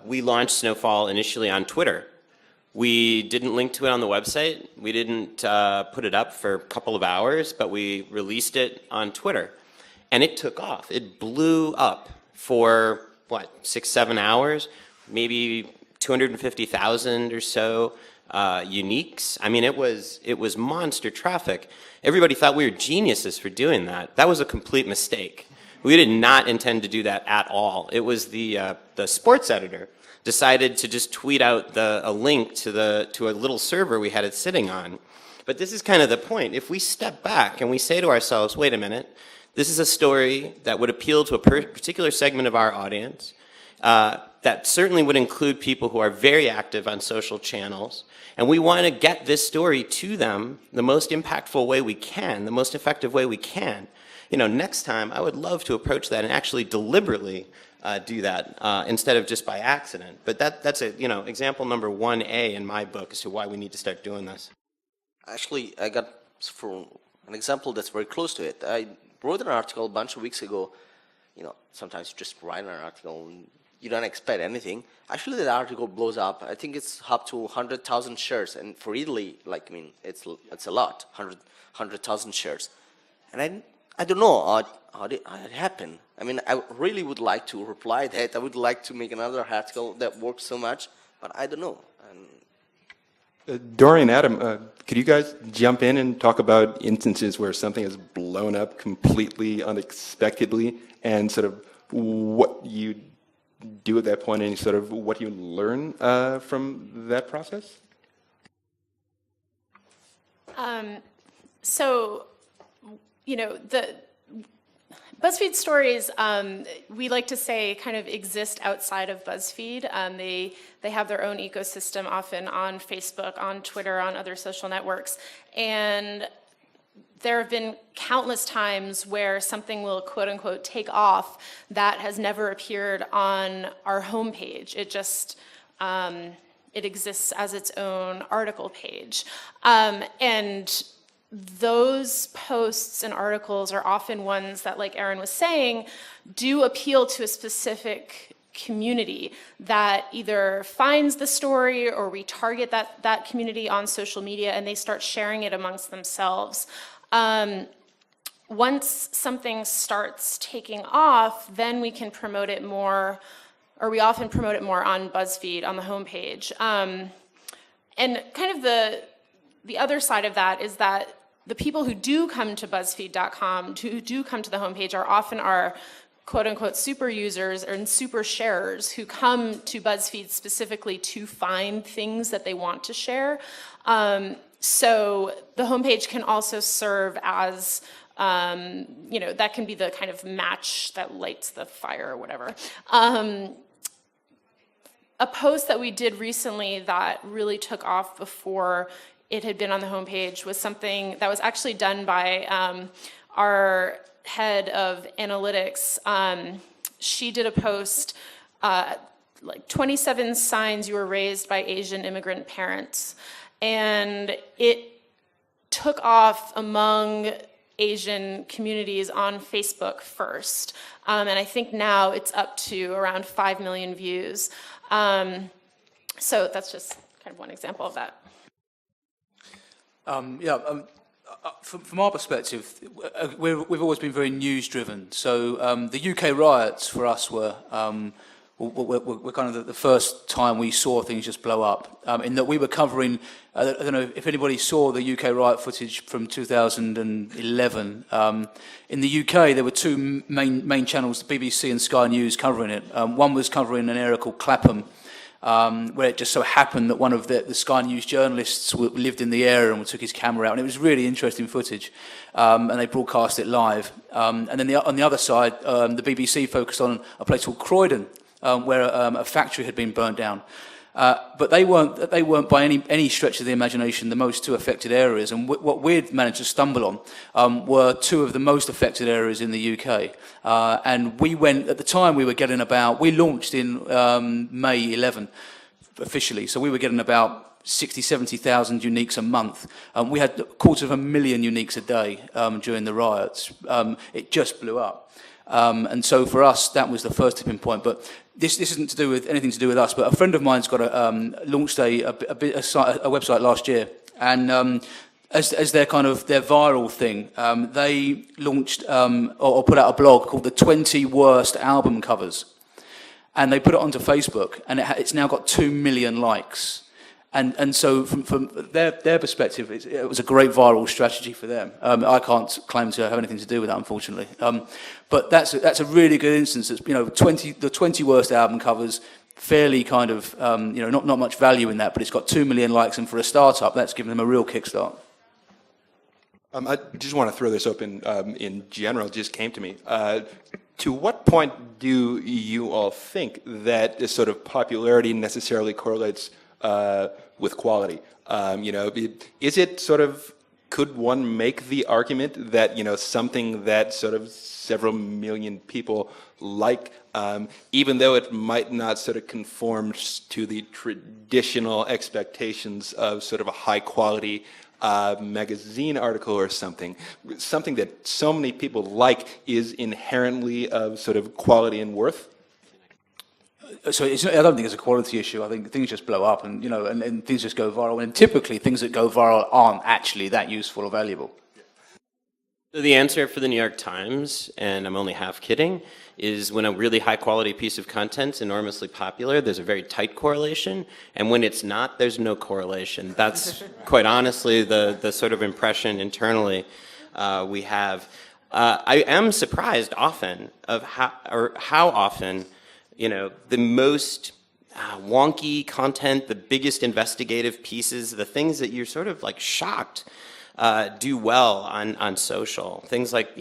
We launched Snowfall initially on Twitter. We didn't link to it on the website. We didn't put it up for a couple of hours, but we released it on Twitter. And it took off. It blew up for, 6-7 hours, maybe 250,000 or so uniques. I mean, it was monster traffic. Everybody thought we were geniuses for doing that. That was a complete mistake. We did not intend to do that at all. It was the sports editor decided to just tweet out a link to a little server we had it sitting on. But this is kind of the point. If we step back and we say to ourselves, wait a minute, this is a story that would appeal to a particular segment of our audience, that certainly would include people who are very active on social channels, and we want to get this story to them the most impactful way we can, the most effective way we can. Next time, I would love to approach that and actually deliberately do that instead of just by accident. But that's example number 1A in my book as to why we need to start doing this. Actually, I got for an example that's very close to it. I wrote an article a bunch of weeks ago. Sometimes you just write an article and you don't expect anything. Actually, that article blows up. I think it's up to 100,000 shares, and for Italy, it's a lot, 100,000 shares. And I don't know how it happened. I mean, I really would like to reply that. I would like to make another article that works so much, but I don't know. Doree and Adam, could you guys jump in and talk about instances where something has blown up completely unexpectedly, and sort of what you do at that point, and sort of what you learn from that process? The BuzzFeed stories, we like to say, kind of exist outside of BuzzFeed. They have their own ecosystem, often on Facebook, on Twitter, on other social networks. And there have been countless times where something will, quote unquote, take off that has never appeared on our homepage. It just, it exists as its own article page. And those posts and articles are often ones that, like Aron was saying, do appeal to a specific community that either finds the story or retarget that community on social media, and they start sharing it amongst themselves. Once something starts taking off, then we can promote it more, or we often promote it more on Buzzfeed, on the homepage. And kind of the other side of that is that the people who do come to BuzzFeed.com, who do come to the homepage, are often our quote-unquote super users and super sharers who come to BuzzFeed specifically to find things that they want to share. So the homepage can also serve as, that can be the kind of match that lights the fire or whatever. A post that we did recently that really took off before it had been on the homepage was something that was actually done by our head of analytics. She did a post, like 27 signs you were raised by Asian immigrant parents. And it took off among Asian communities on Facebook first. And I think now it's up to around 5 million views. So that's just kind of one example of that. From our perspective, we've always been very news-driven. So the UK riots for us were kind of the first time we saw things just blow up. In that we were covering, I don't know if anybody saw the UK riot footage from 2011. In the UK, there were two main channels, the BBC and Sky News, covering it. One was covering an area called Clapham, where it just so happened that one of the Sky News journalists lived in the area and took his camera out, and it was really interesting footage, and they broadcast it live. And then on the other side, the BBC focused on a place called Croydon, where a factory had been burnt down. But they weren't by any stretch of the imagination the most two affected areas. And what we'd managed to stumble on were two of the most affected areas in the UK. And we went, at the time we launched in May 11 officially. So we were getting about 60, 70,000 uniques a month. We had 250,000 uniques a day during the riots. It just blew up. And so for us, that was the first tipping point. But this isn't anything to do with us. But a friend of mine's got launched a website last year, and as their viral thing, they launched or put out a blog called "The 20 Worst Album Covers," and they put it onto Facebook, and it's now got 2 million likes. And so from their perspective, it was a great viral strategy for them. I can't claim to have anything to do with that, unfortunately. But that's a really good instance. It's, the 20 worst album covers, fairly kind of, not much value in that, but it's got 2 million likes, and for a startup, that's given them a real kickstart. I just want to throw this open in general, it just came to me. To what point do you all think that this sort of popularity necessarily correlates with quality? Is it sort of, could one make the argument that, something that sort of several million people like, even though it might not sort of conform to the traditional expectations of sort of a high quality magazine article or something that so many people like is inherently of sort of quality and worth? So I don't think it's a quality issue. I think things just blow up, and and things just go viral. And typically, things that go viral aren't actually that useful or valuable. So the answer for the New York Times, and I'm only half kidding, is when a really high quality piece of content's enormously popular, there's a very tight correlation, and when it's not, there's no correlation. That's quite honestly the sort of impression internally we have. I am surprised often of how often, the most wonky content, the biggest investigative pieces, the things that you're sort of like shocked do well on social. Things like,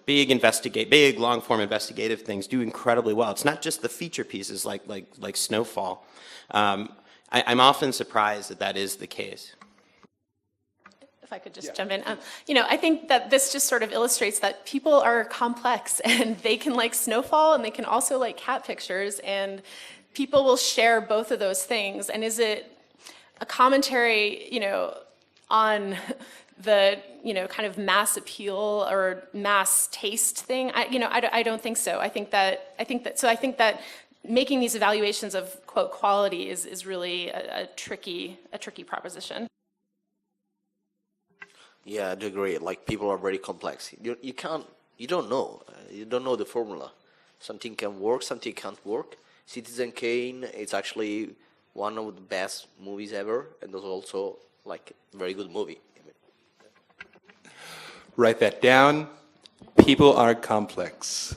big long form investigative things do incredibly well. It's not just the feature pieces like Snowfall. I'm often surprised that is the case. If I could just jump in. I think that this just sort of illustrates that people are complex, and they can like Snowfall, and they can also like cat pictures, and people will share both of those things. And is it a commentary, on the, kind of mass appeal or mass taste thing? I don't think so. I think that making these evaluations of quote quality is really a tricky proposition. Yeah, I do agree. Like, people are very complex. You can't, you don't know. You don't know the formula. Something can work, something can't work. Citizen Kane is actually one of the best movies ever, and it's also like a very good movie. Write that down. People are complex.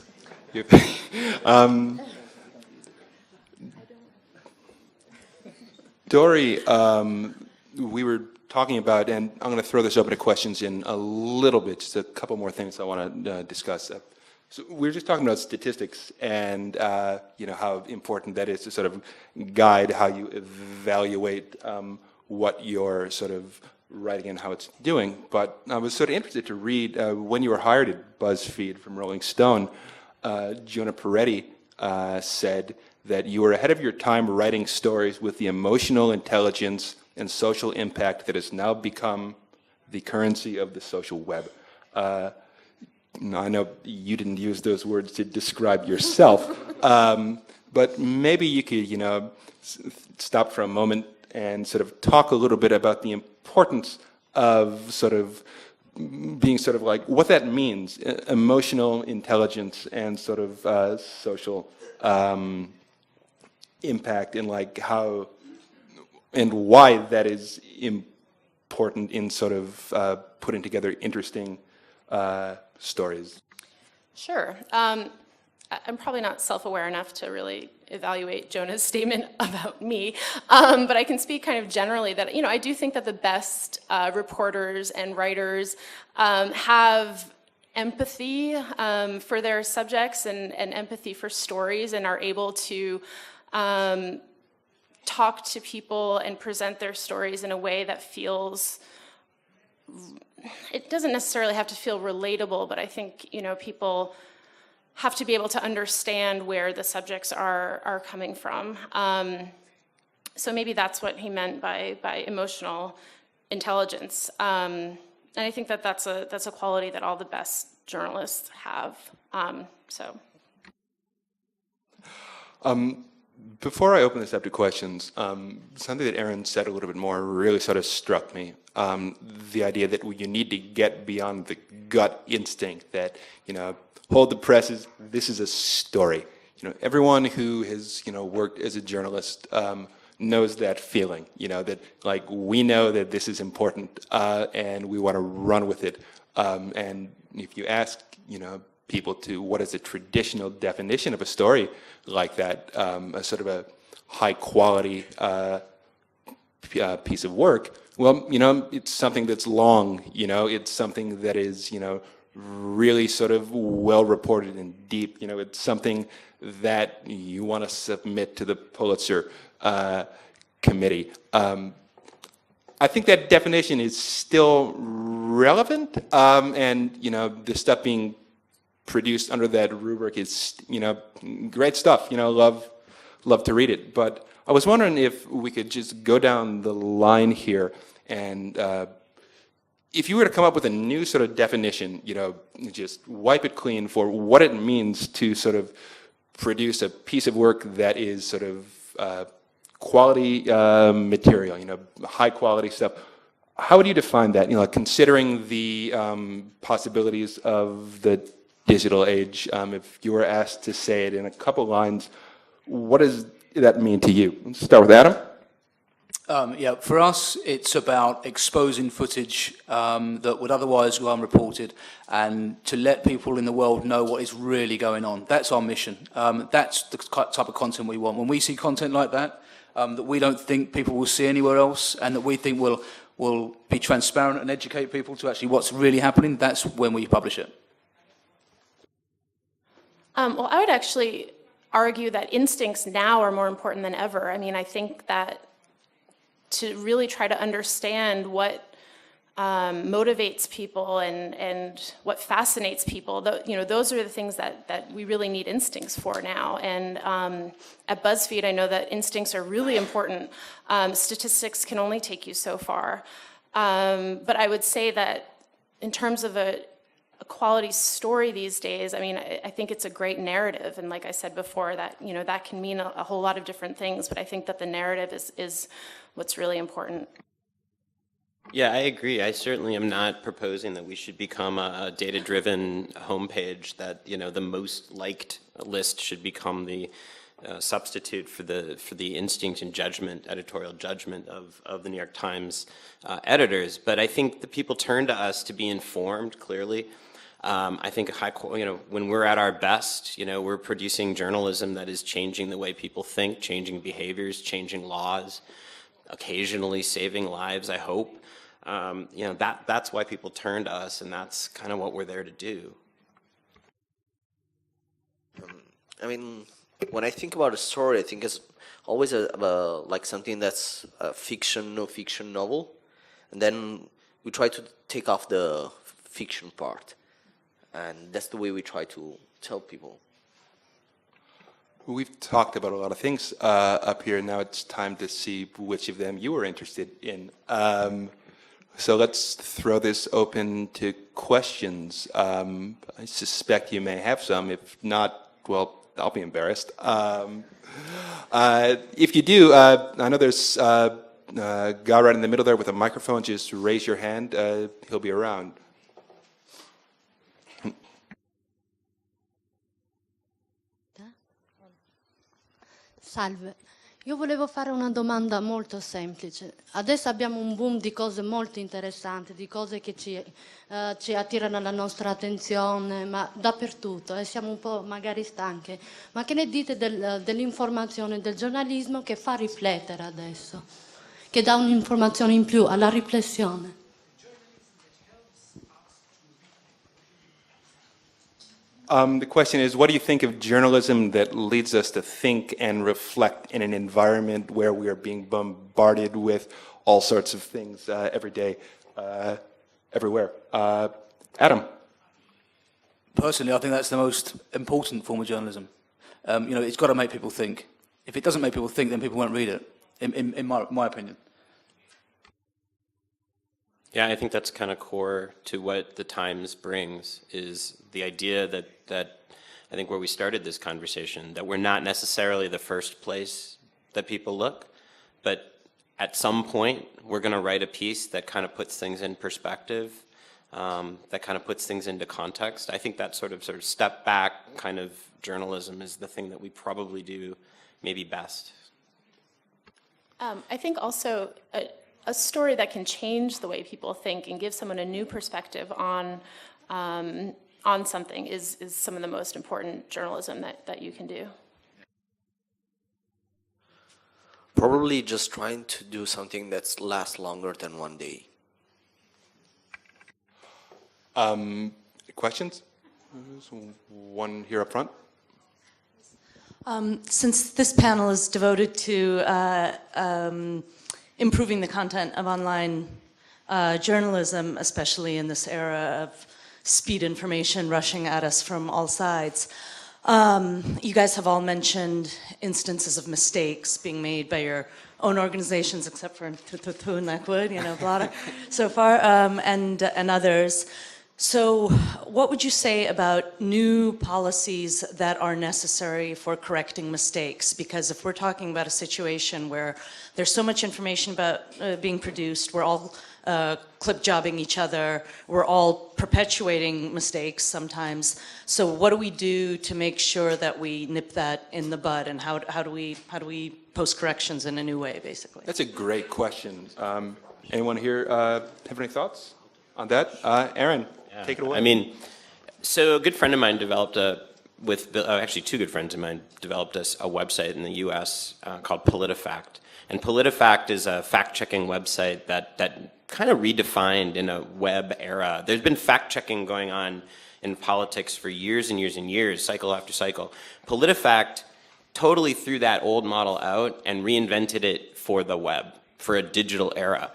Doree, we were talking about, and I'm going to throw this open to questions in a little bit, just a couple more things I want to discuss. So we were just talking about statistics and how important that is to sort of guide how you evaluate what you're sort of writing and how it's doing. But I was sort of interested to read when you were hired at Buzzfeed from Rolling Stone, Jonah Peretti said that you were ahead of your time writing stories with the emotional intelligence and social impact that has now become the currency of the social web. I know you didn't use those words to describe yourself, but maybe you could, stop for a moment and sort of talk a little bit about the importance of sort of being sort of like what that means, emotional intelligence and sort of social impact, and like how and why that is important in sort of putting together interesting stories. Sure. I'm probably not self-aware enough to really evaluate Jonah's statement about me, but I can speak kind of generally that, I do think that the best reporters and writers have empathy for their subjects and empathy for stories, and are able to talk to people and present their stories in a way that feels, it doesn't necessarily have to feel relatable, but I think, people have to be able to understand where the subjects are coming from. So maybe that's what he meant by emotional intelligence. And I think that that's a quality that all the best journalists have. Before I open this up to questions, something that Aron said a little bit more really sort of struck me. The idea that you need to get beyond the gut instinct that, hold the presses, this is a story. Everyone who has, worked as a journalist knows that feeling, that like we know that this is important and we want to run with it. And if you ask, people to what is a traditional definition of a story like that, a sort of a high quality piece of work, well, it's something that's long, it's something that is, really sort of well reported and deep, it's something that you want to submit to the Pulitzer committee. I think that definition is still relevant, and, the stuff being produced under that rubric is, great stuff, love to read it. But I was wondering if we could just go down the line here and if you were to come up with a new sort of definition, just wipe it clean for what it means to sort of produce a piece of work that is sort of quality material, high quality stuff. How would you define that? Considering the possibilities of the digital age, if you were asked to say it in a couple lines, what does that mean to you? Let's start with Adam. Yeah, for us, it's about exposing footage that would otherwise go unreported, and to let people in the world know what is really going on. That's our mission. That's the type of content we want. When we see content like that, that we don't think people will see anywhere else, and that we think will be transparent and educate people to actually what's really happening, that's when we publish it. Well, I would actually argue that instincts now are more important than ever. I mean, I think that to really try to understand what motivates people and what fascinates people, those are the things that we really need instincts for now. And at BuzzFeed, I know that instincts are really important. Statistics can only take you so far. But I would say that in terms of a quality story these days, I mean, I think it's a great narrative. And like I said before, that, that can mean a whole lot of different things. But I think that the narrative is what's really important. Yeah, I agree. I certainly am not proposing that we should become a data-driven homepage that, you know, the most liked list should become the substitute for the instinct and judgment, editorial judgment of the New York Times editors. But I think the people turn to us to be informed, clearly. I think you know, when we're at our best, you know, we're producing journalism that is changing the way people think, changing behaviors, changing laws, occasionally saving lives, I hope. You know, that's why people turn to us, and that's kind of what we're there to do. I mean, when I think about a story, I think it's always like something that's a fiction, no fiction novel, and then we try to take off the fiction part, and that's the way we try to tell people. We've talked about a lot of things up here. Now it's time to see which of them you were interested in. So let's throw this open to questions. I suspect you may have some. If not, well, I'll be embarrassed. If you do, I know there's a guy right in the middle there with a microphone. Just raise your hand. He'll be around. Salve, io volevo fare una domanda molto semplice. Adesso abbiamo un boom di cose molto interessanti, di cose che ci attirano la nostra attenzione, ma dappertutto, e siamo un po' magari stanche. Ma che ne dite dell'informazione, del giornalismo che fa riflettere adesso, che dà un'informazione in più alla riflessione? The question is, what do you think of journalism that leads us to think and reflect in an environment where we are being bombarded with all sorts of things every day, everywhere? Adam? Personally, I think that's the most important form of journalism. You know, it's got to make people think. If it doesn't make people think, then people won't read it, in my opinion. Yeah, I think that's kind of core to what the Times brings, is the idea that I think where we started this conversation, that we're not necessarily the first place that people look, but at some point we're going to write a piece that kind of puts things in perspective, that kind of puts things into context. I think that sort of step back kind of journalism is the thing that we probably do maybe best. I think also a story that can change the way people think and give someone a new perspective on something is some of the most important journalism that you can do. Probably just trying to do something that lasts longer than one day. Questions? There's one here up front. Since this panel is devoted to improving the content of online journalism, especially in this era of speed information rushing at us from all sides, you guys have all mentioned instances of mistakes being made by your own organizations, except for Neckwood, you know, Blottr, so far, and others. So what would you say about new policies that are necessary for correcting mistakes? Because if we're talking about a situation where there's so much information about being produced, we're all clip jobbing each other, we're all perpetuating mistakes sometimes. So what do we do to make sure that we nip that in the bud, and how do we post corrections in a new way, basically? That's a great question. Anyone here have any thoughts on that? Aron, take it away. I mean, so a good friend of mine developed actually two good friends of mine developed a website in the U.S. Called PolitiFact. And PolitiFact is a fact-checking website that kind of redefined in a web era. There's been fact-checking going on in politics for years and years and years, cycle after cycle. PolitiFact totally threw that old model out and reinvented it for the web, for a digital era.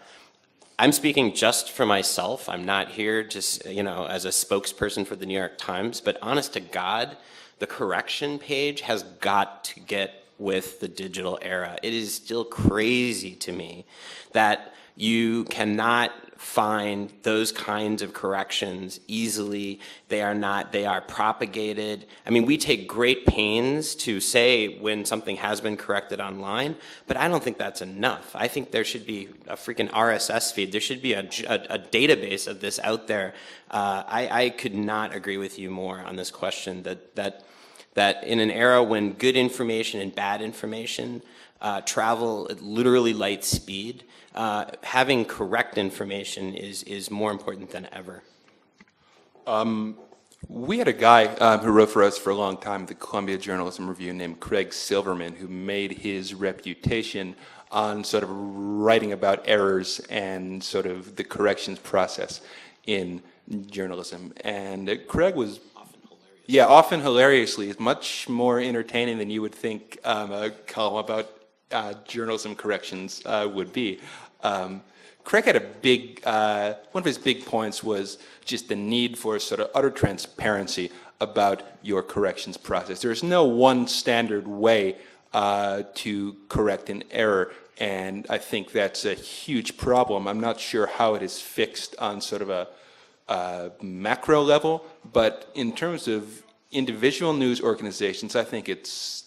I'm speaking just for myself. I'm not here just, you know, as a spokesperson for the New York Times, but honest to God, the correction page has got to get with the digital era. It is still crazy to me that you cannot find those kinds of corrections easily. They are propagated. I mean, we take great pains to say when something has been corrected online, but I don't think that's enough. I think there should be a freaking RSS feed. There should be a database of this out there. I could not agree with you more on this question that in an era when good information and bad information travel at literally light speed, having correct information is more important than ever. We had a guy who wrote for us for a long time, the Columbia Journalism Review, named Craig Silverman, who made his reputation on sort of writing about errors and sort of the corrections process in journalism. And Craig was often hilariously, is much more entertaining than you would think a column about journalism corrections would be. Craig had a big, one of his big points was just the need for sort of utter transparency about your corrections process. There's no one standard way to correct an error, and I think that's a huge problem. I'm not sure how it is fixed on sort of a macro level, but in terms of individual news organizations, I think it's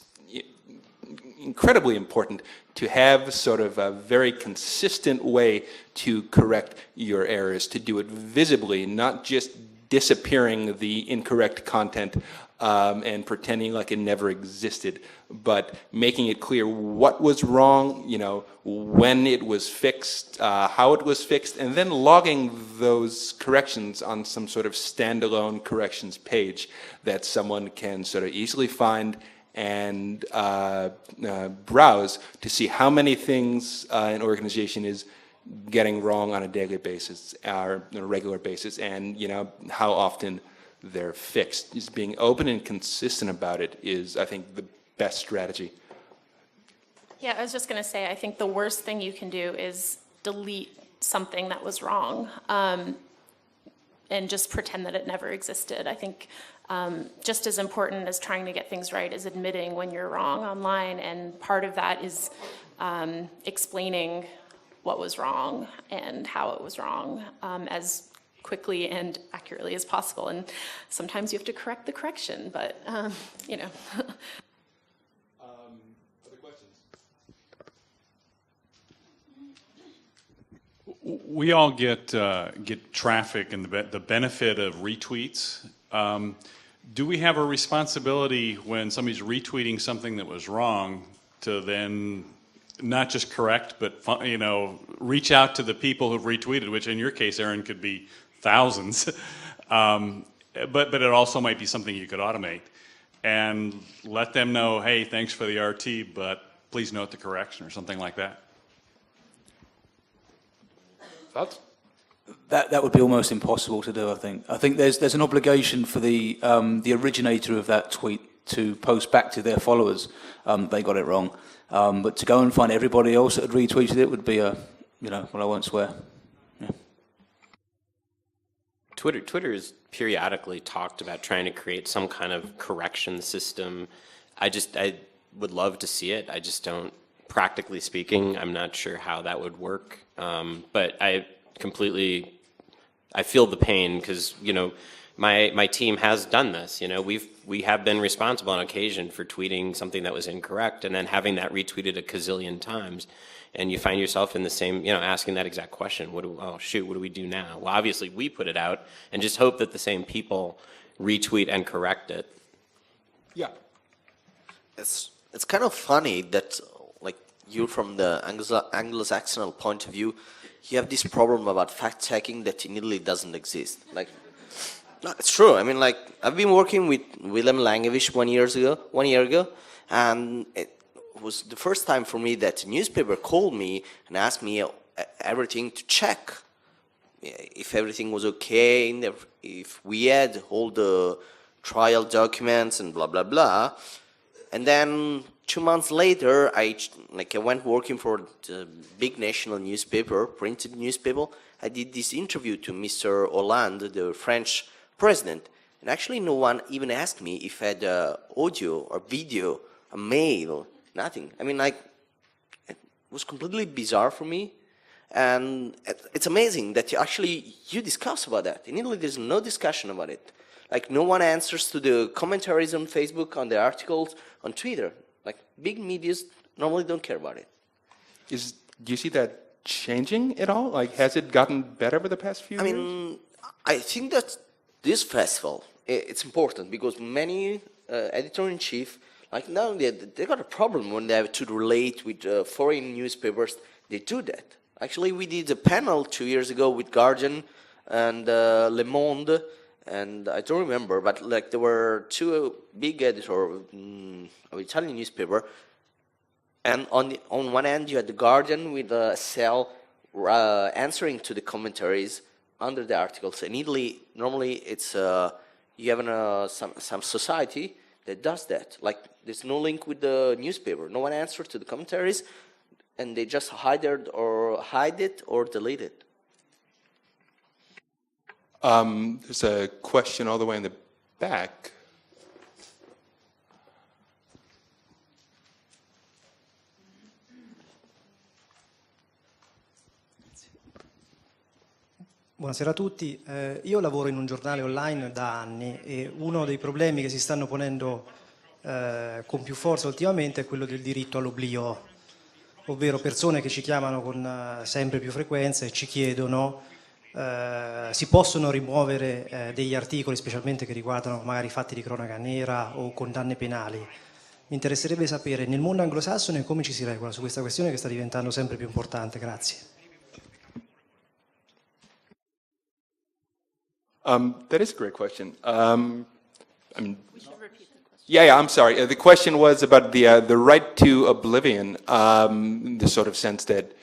incredibly important to have sort of a very consistent way to correct your errors, to do it visibly, not just disappearing the incorrect content and pretending like it never existed, but making it clear what was wrong, you know, when it was fixed, how it was fixed, and then logging those corrections on some sort of standalone corrections page that someone can sort of easily find and browse to see how many things an organization is getting wrong on a daily basis or on a regular basis, and you know how often they're fixed. Just being open and consistent about it is, I think, the best strategy. Yeah, I was just going to say, I think the worst thing you can do is delete something that was wrong and just pretend that it never existed. I think just as important as trying to get things right is admitting when you're wrong online, and part of that is explaining what was wrong and how it was wrong as quickly and accurately as possible. And sometimes you have to correct the correction, but you know. Other questions? We all get traffic and the benefit of retweets. Do we have a responsibility when somebody's retweeting something that was wrong to then not just correct, but you know, reach out to the people who've retweeted, which in your case, Aaron, could be thousands, but it also might be something you could automate, and let them know, hey, thanks for the RT, but please note the correction or something like that? Thoughts? That would be almost impossible to do, I think. I think there's an obligation for the originator of that tweet to post back to their followers they got it wrong. But to go and find everybody else that had retweeted it would be a, you know, well, I won't swear. Yeah. Twitter has periodically talked about trying to create some kind of correction system. I would love to see it. I just don't, practically speaking, I'm not sure how that would work. But I feel the pain because, you know, my team has done this. You know, we have been responsible on occasion for tweeting something that was incorrect and then having that retweeted a gazillion times, and you find yourself in the same, you know, asking that exact question. What do we do now? Well, obviously we put it out and just hope that the same people retweet and correct it. Yeah. It's kind of funny that, like, you from the Anglo-Saxon point of view, you have this problem about fact-checking that in Italy doesn't exist. Like, no, it's true. I mean, like, I've been working with Willem Langewisch 1 year ago, and it was the first time for me that a newspaper called me and asked me everything to check if everything was okay, and if we had all the trial documents and blah, blah, blah. And then 2 months later, I went working for the big national newspaper, printed newspaper. I did this interview to Mr. Hollande, the French president, and actually no one even asked me if I had audio or video, a mail, nothing. I mean, like, it was completely bizarre for me. And it's amazing that you discuss about that. In Italy, there's no discussion about it. Like, no one answers to the commentaries on Facebook, on the articles, on Twitter. Like, big medias normally don't care about it. Do you see that changing at all? Like, has it gotten better over the past few years? I think that this festival, it's important because many editor-in-chief, like now they got a problem when they have to relate with foreign newspapers. They do that. Actually, we did a panel 2 years ago with Guardian and Le Monde, and I don't remember, but like there were two big editors of Italian newspaper, and on one end you had the Guardian with a cell answering to the commentaries under the articles. In Italy, normally it's you have some society that does that. Like there's no link with the newspaper. No one answers to the commentaries, and they just hide it or delete it. There's a question all the way in the back. Buonasera a tutti. Io lavoro in un giornale online da anni e uno dei problemi che si stanno ponendo con più forza ultimamente è quello del diritto all'oblio, ovvero persone che ci chiamano con sempre più frequenza e ci chiedono si possono rimuovere degli articoli, specialmente che riguardano magari fatti di cronaca nera o condanne penali. Mi interesserebbe sapere nel mondo anglosassone come ci si regola su questa questione che sta diventando sempre più importante. Grazie. That is a great question. Yeah, I'm sorry. The question was about the right to oblivion, the sort of sense that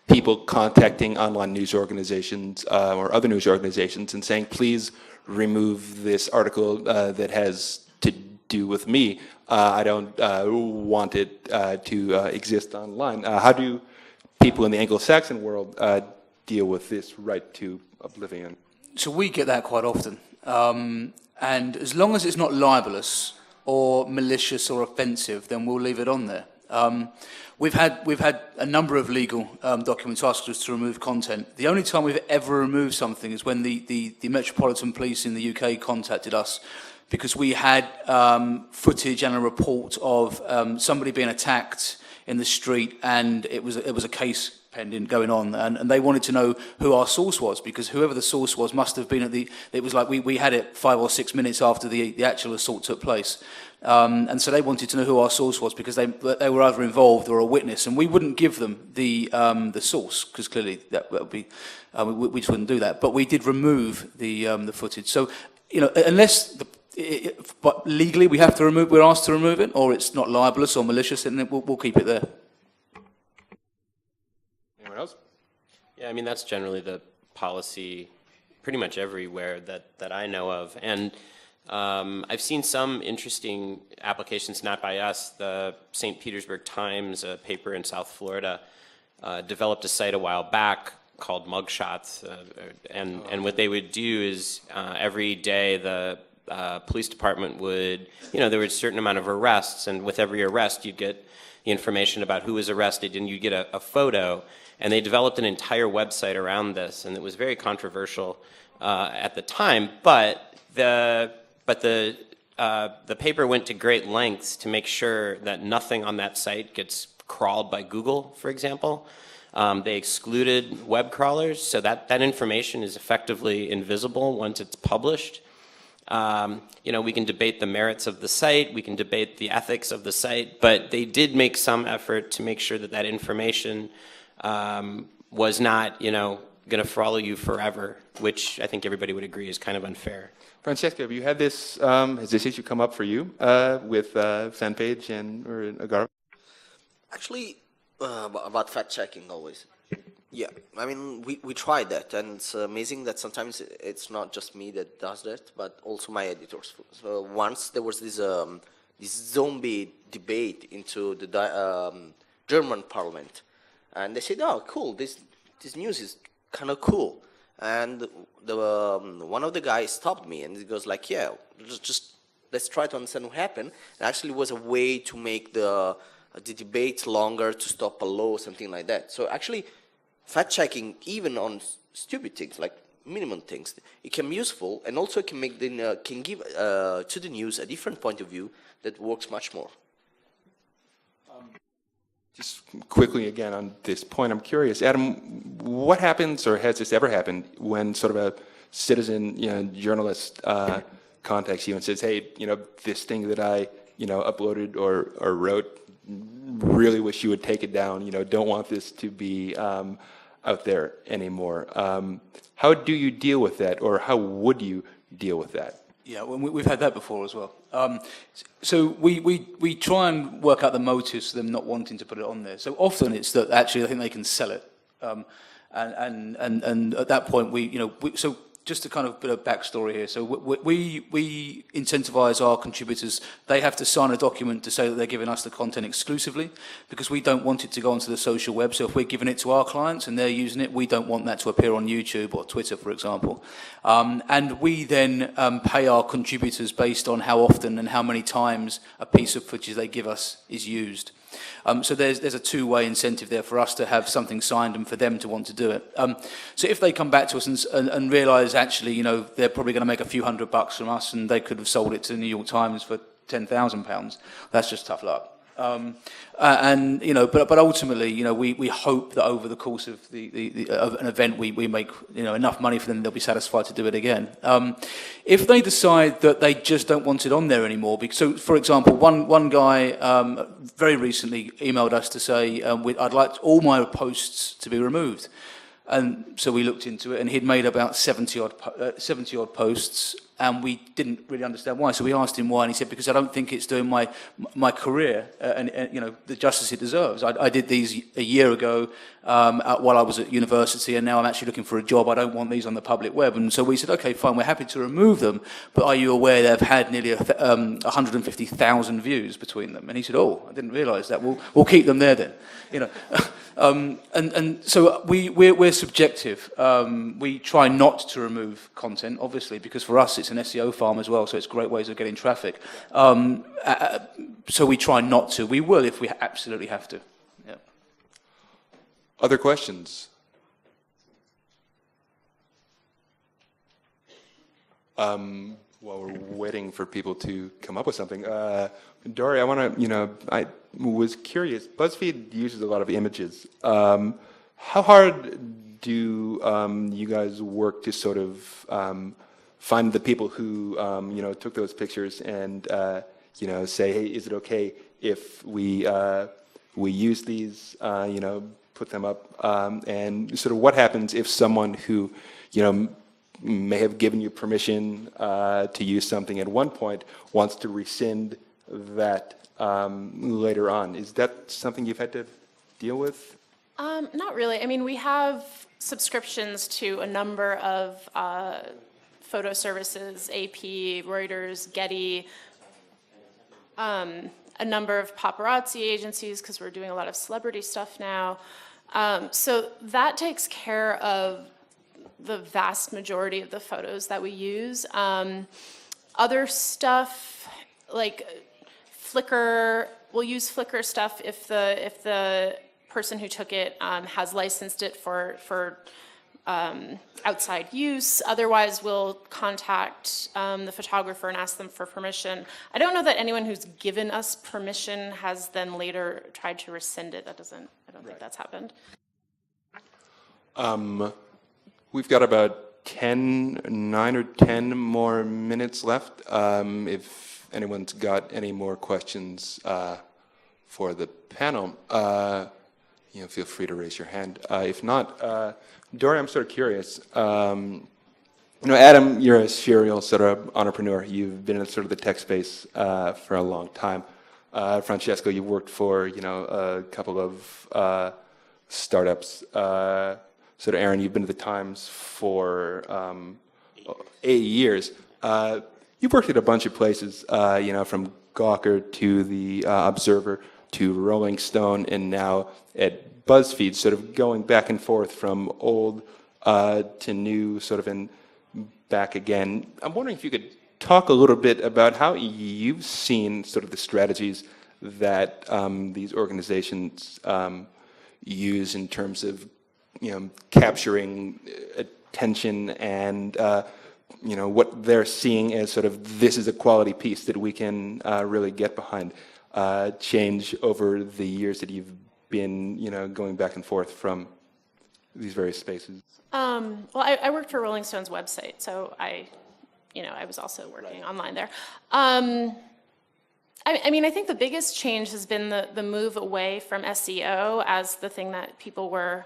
people contacting online news organizations or other news organizations and saying, please remove this article that has to do with me. I don't want it to exist online. How do people in the Anglo-Saxon world deal with this right to oblivion? So we get that quite often. And as long as it's not libelous or malicious or offensive, then we'll leave it on there. We've had a number of legal documents ask us to remove content. The only time we've ever removed something is when the Metropolitan Police in the UK contacted us because we had footage and a report of somebody being attacked in the street, and it was a case pending going on, and they wanted to know who our source was, because whoever the source was must have been at it was like we had it 5 or 6 minutes after the actual assault took place. And so they wanted to know who our source was because they were either involved or a witness, and we wouldn't give them the source because clearly that would be we just wouldn't do that. But we did remove the footage. So unless but legally we're asked to remove it, or it's not libelous or malicious, then we'll keep it there. Anyone else? Yeah, I mean, that's generally the policy pretty much everywhere that I know of. And I've seen some interesting applications, not by us. The St. Petersburg Times, a paper in South Florida, developed a site a while back called Mugshots. And what they would do is every day the police department would, there was a certain amount of arrests, and with every arrest you'd get the information about who was arrested, and you'd get a photo. And they developed an entire website around this, and it was very controversial at the time. But the paper went to great lengths to make sure that nothing on that site gets crawled by Google, for example. They excluded web crawlers, so that information is effectively invisible once it's published. We can debate the merits of the site, we can debate the ethics of the site, but they did make some effort to make sure that information was not, going to follow you forever, which I think everybody would agree is kind of unfair. Francesco, have you had this, has this issue come up for you with Fanpage or Agar? Actually, about fact-checking always. Yeah, I mean, we tried that, and it's amazing that sometimes it's not just me that does that, but also my editors. So once there was this zombie debate into the German parliament, and they said, "Oh, cool, this news is kind of cool," and one of the guys stopped me, and he goes like, "Yeah, just let's try to understand what happened." And actually, it was a way to make the debate longer, to stop a law, something like that. So actually, fact-checking even on stupid things like minimum things, it can be useful, and also it can make can give to the news a different point of view that works much more. Just quickly again on this point, I'm curious, Adam, what happens, or has this ever happened, when sort of a citizen, journalist contacts you and says, hey, this thing that I, uploaded or wrote, really wish you would take it down, don't want this to be out there anymore. How do you deal with that, or how would you deal with that? Yeah, well, we've had that before as well. So we try and work out the motives for them not wanting to put it on there. So often it's that actually I think they can sell it, and at that point so just to kind of put a backstory here. So we incentivize our contributors. They have to sign a document to say that they're giving us the content exclusively, because we don't want it to go onto the social web. So if we're giving it to our clients and they're using it, we don't want that to appear on YouTube or Twitter, for example. And we then pay our contributors based on how often and how many times a piece of footage they give us is used. So there's a two-way incentive there for us to have something signed and for them to want to do it. So if they come back to us and realise actually, they're probably going to make a few $100 from us, and they could have sold it to the New York Times for £10,000, that's just tough luck. But ultimately, we hope that over the course of of an event, we make enough money for them, they'll be satisfied to do it again. If they decide that they just don't want it on there anymore, so for example, one guy very recently emailed us to say, I'd like all my posts to be removed. And so we looked into it, and he'd made about 70 odd posts, and we didn't really understand why. So we asked him why, and he said, because I don't think it's doing my career and the justice it deserves. I did these a year ago while I was at university, and now I'm actually looking for a job. I don't want these on the public web. And so we said, okay, fine, we're happy to remove them, but are you aware they've had nearly 150,000 views between them? And he said, oh, I didn't realise that. We'll keep them there then. And so we're subjective. We try not to remove content, obviously, because for us it's an SEO farm as well, so it's great ways of getting traffic. So we try not to. We will if we absolutely have to. Yeah. Other questions? While we're waiting for people to come up with something, Doree, I want to, I was curious. BuzzFeed uses a lot of images. How hard do you guys work to sort of find the people who took those pictures and say, hey, is it okay if we use these, put them up, and sort of what happens if someone who may have given you permission to use something at one point wants to rescind that later on? Is that something you've had to deal with? Not really. I mean, we have subscriptions to a number of photo services, AP, Reuters, Getty, a number of paparazzi agencies, because we're doing a lot of celebrity stuff now. So that takes care of the vast majority of the photos that we use. Other stuff, like Flickr, we'll use Flickr stuff if the person who took it has licensed it for outside use. Otherwise, we'll contact the photographer and ask them for permission. I don't know that anyone who's given us permission has then later tried to rescind it. I don't think that's happened. We've got about 9 or 10 more minutes left. If anyone's got any more questions for the panel, feel free to raise your hand. If not, Doree, I'm sort of curious. Adam, you're a serial sort of entrepreneur. You've been in sort of the tech space for a long time. Francesco, you worked for a couple of startups. Sort of Aron, you've been at the Times for 8 years. You've worked at a bunch of places, from Gawker to the Observer to Rolling Stone, and now at BuzzFeed, sort of going back and forth from old to new, sort of and back again. I'm wondering if you could talk a little bit about how you've seen sort of the strategies that these organizations use in terms of capturing attention and what they're seeing as sort of this is a quality piece that we can really get behind change over the years that you've been going back and forth from these various spaces? Well, I worked for Rolling Stone's website, so I was also working online there. I mean, I think the biggest change has been the move away from SEO as the thing that people are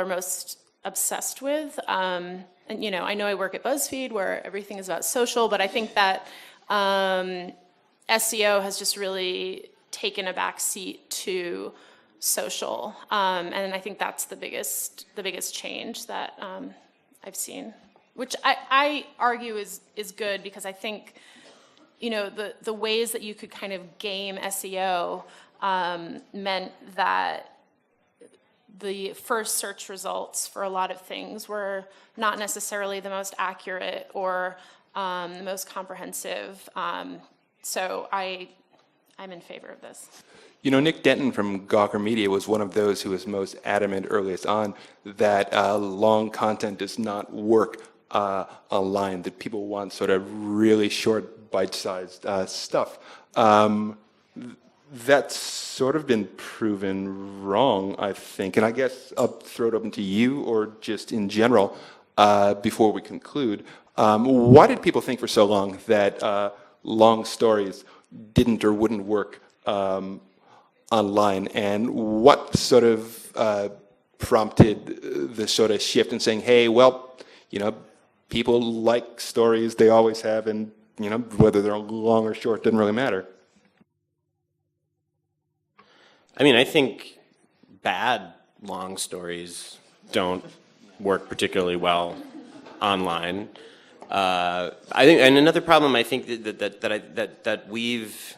most obsessed with. And I know I work at Buzzfeed where everything is about social, but I think that SEO has just really taken a back seat to social, and I think that's the biggest change that I've seen, which I argue is good, because I think the ways that you could kind of game SEO meant that the first search results for a lot of things were not necessarily the most accurate or the most comprehensive. So I'm in favor of this. Nick Denton from Gawker Media was one of those who was most adamant earliest on that long content does not work online, that people want sort of really short, bite-sized stuff. That's sort of been proven wrong, I think. And I guess I'll throw it open to you, or just in general, before we conclude. Why did people think for so long that long stories didn't or wouldn't work online, and what sort of prompted the sort of shift in saying, hey, well, people like stories, they always have, and whether they're long or short doesn't really matter? I mean, I think bad long stories don't work particularly well online. I think, and another problem I think that we've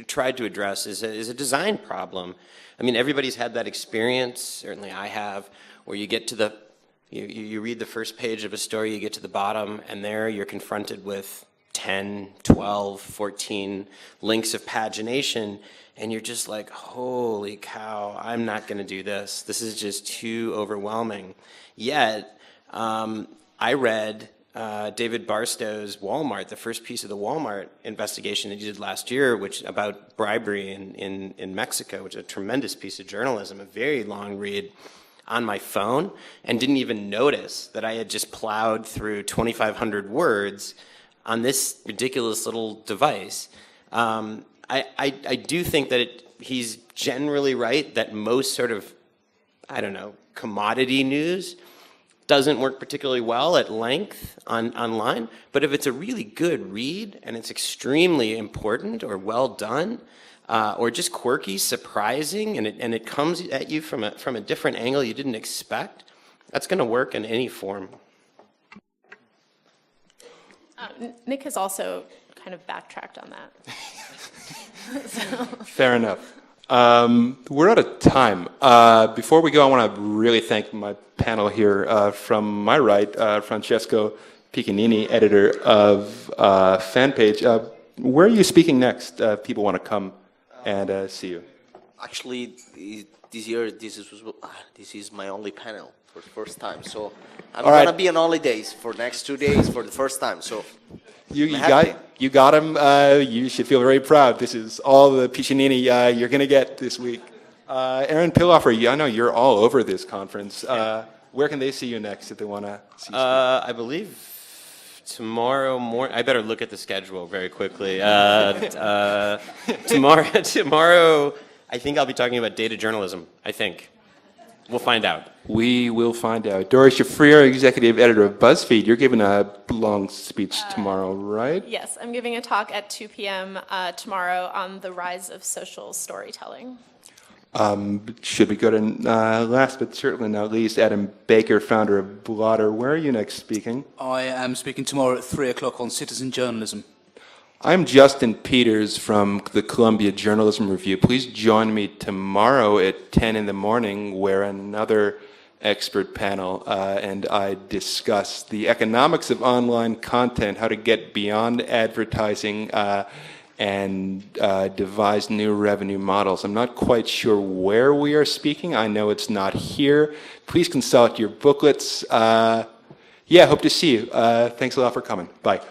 tried to address is a design problem. I mean, everybody's had that experience. Certainly, I have, where you get to you read the first page of a story, you get to the bottom, and there you're confronted with 10, 12, 14 links of pagination, and you're just like, holy cow, I'm not going to do this. This is just too overwhelming. Yet, I read David Barstow's Walmart, the first piece of the Walmart investigation that he did last year, which about bribery in Mexico, which is a tremendous piece of journalism, a very long read, on my phone, and didn't even notice that I had just plowed through 2,500 words on this ridiculous little device. I do think that he's generally right that most sort of, commodity news doesn't work particularly well at length online, but if it's a really good read and it's extremely important or well done, or just quirky, surprising, and it comes at you from a different angle you didn't expect, that's going to work in any form. Nick has also kind of backtracked on that. Fair enough. We're out of time. Before we go, I want to really thank my panel here. From my right, Francesco Piccinini, editor of Fanpage. Where are you speaking next? People want to come and see you. Actually, this year, this is my only panel for the first time. So I'm going to be on holidays for next 2 days for the first time. So you got him. You should feel very proud. This is all the Piccinini you're going to get this week. Aron Pilhofer, I know you're all over this conference. Where can they see you next if they want to see you? I believe tomorrow morning. I better look at the schedule very quickly. Tomorrow, I think I'll be talking about data journalism. I think. We'll find out. We will find out. Doree Shafrir, executive editor of Buzzfeed, you're giving a long speech tomorrow, right? Yes, I'm giving a talk at 2 p.m. Tomorrow on the rise of social storytelling. Should we go to last but certainly not least, Adam Baker, founder of Blottr. Where are you next speaking? I am speaking tomorrow at 3 o'clock on citizen journalism. I'm Justin Peters from the Columbia Journalism Review. Please join me tomorrow at 10 in the morning, where another expert panel and I discuss the economics of online content, how to get beyond advertising and devise new revenue models. I'm not quite sure where we are speaking. I know it's not here. Please consult your booklets. Yeah, hope to see you. Thanks a lot for coming. Bye.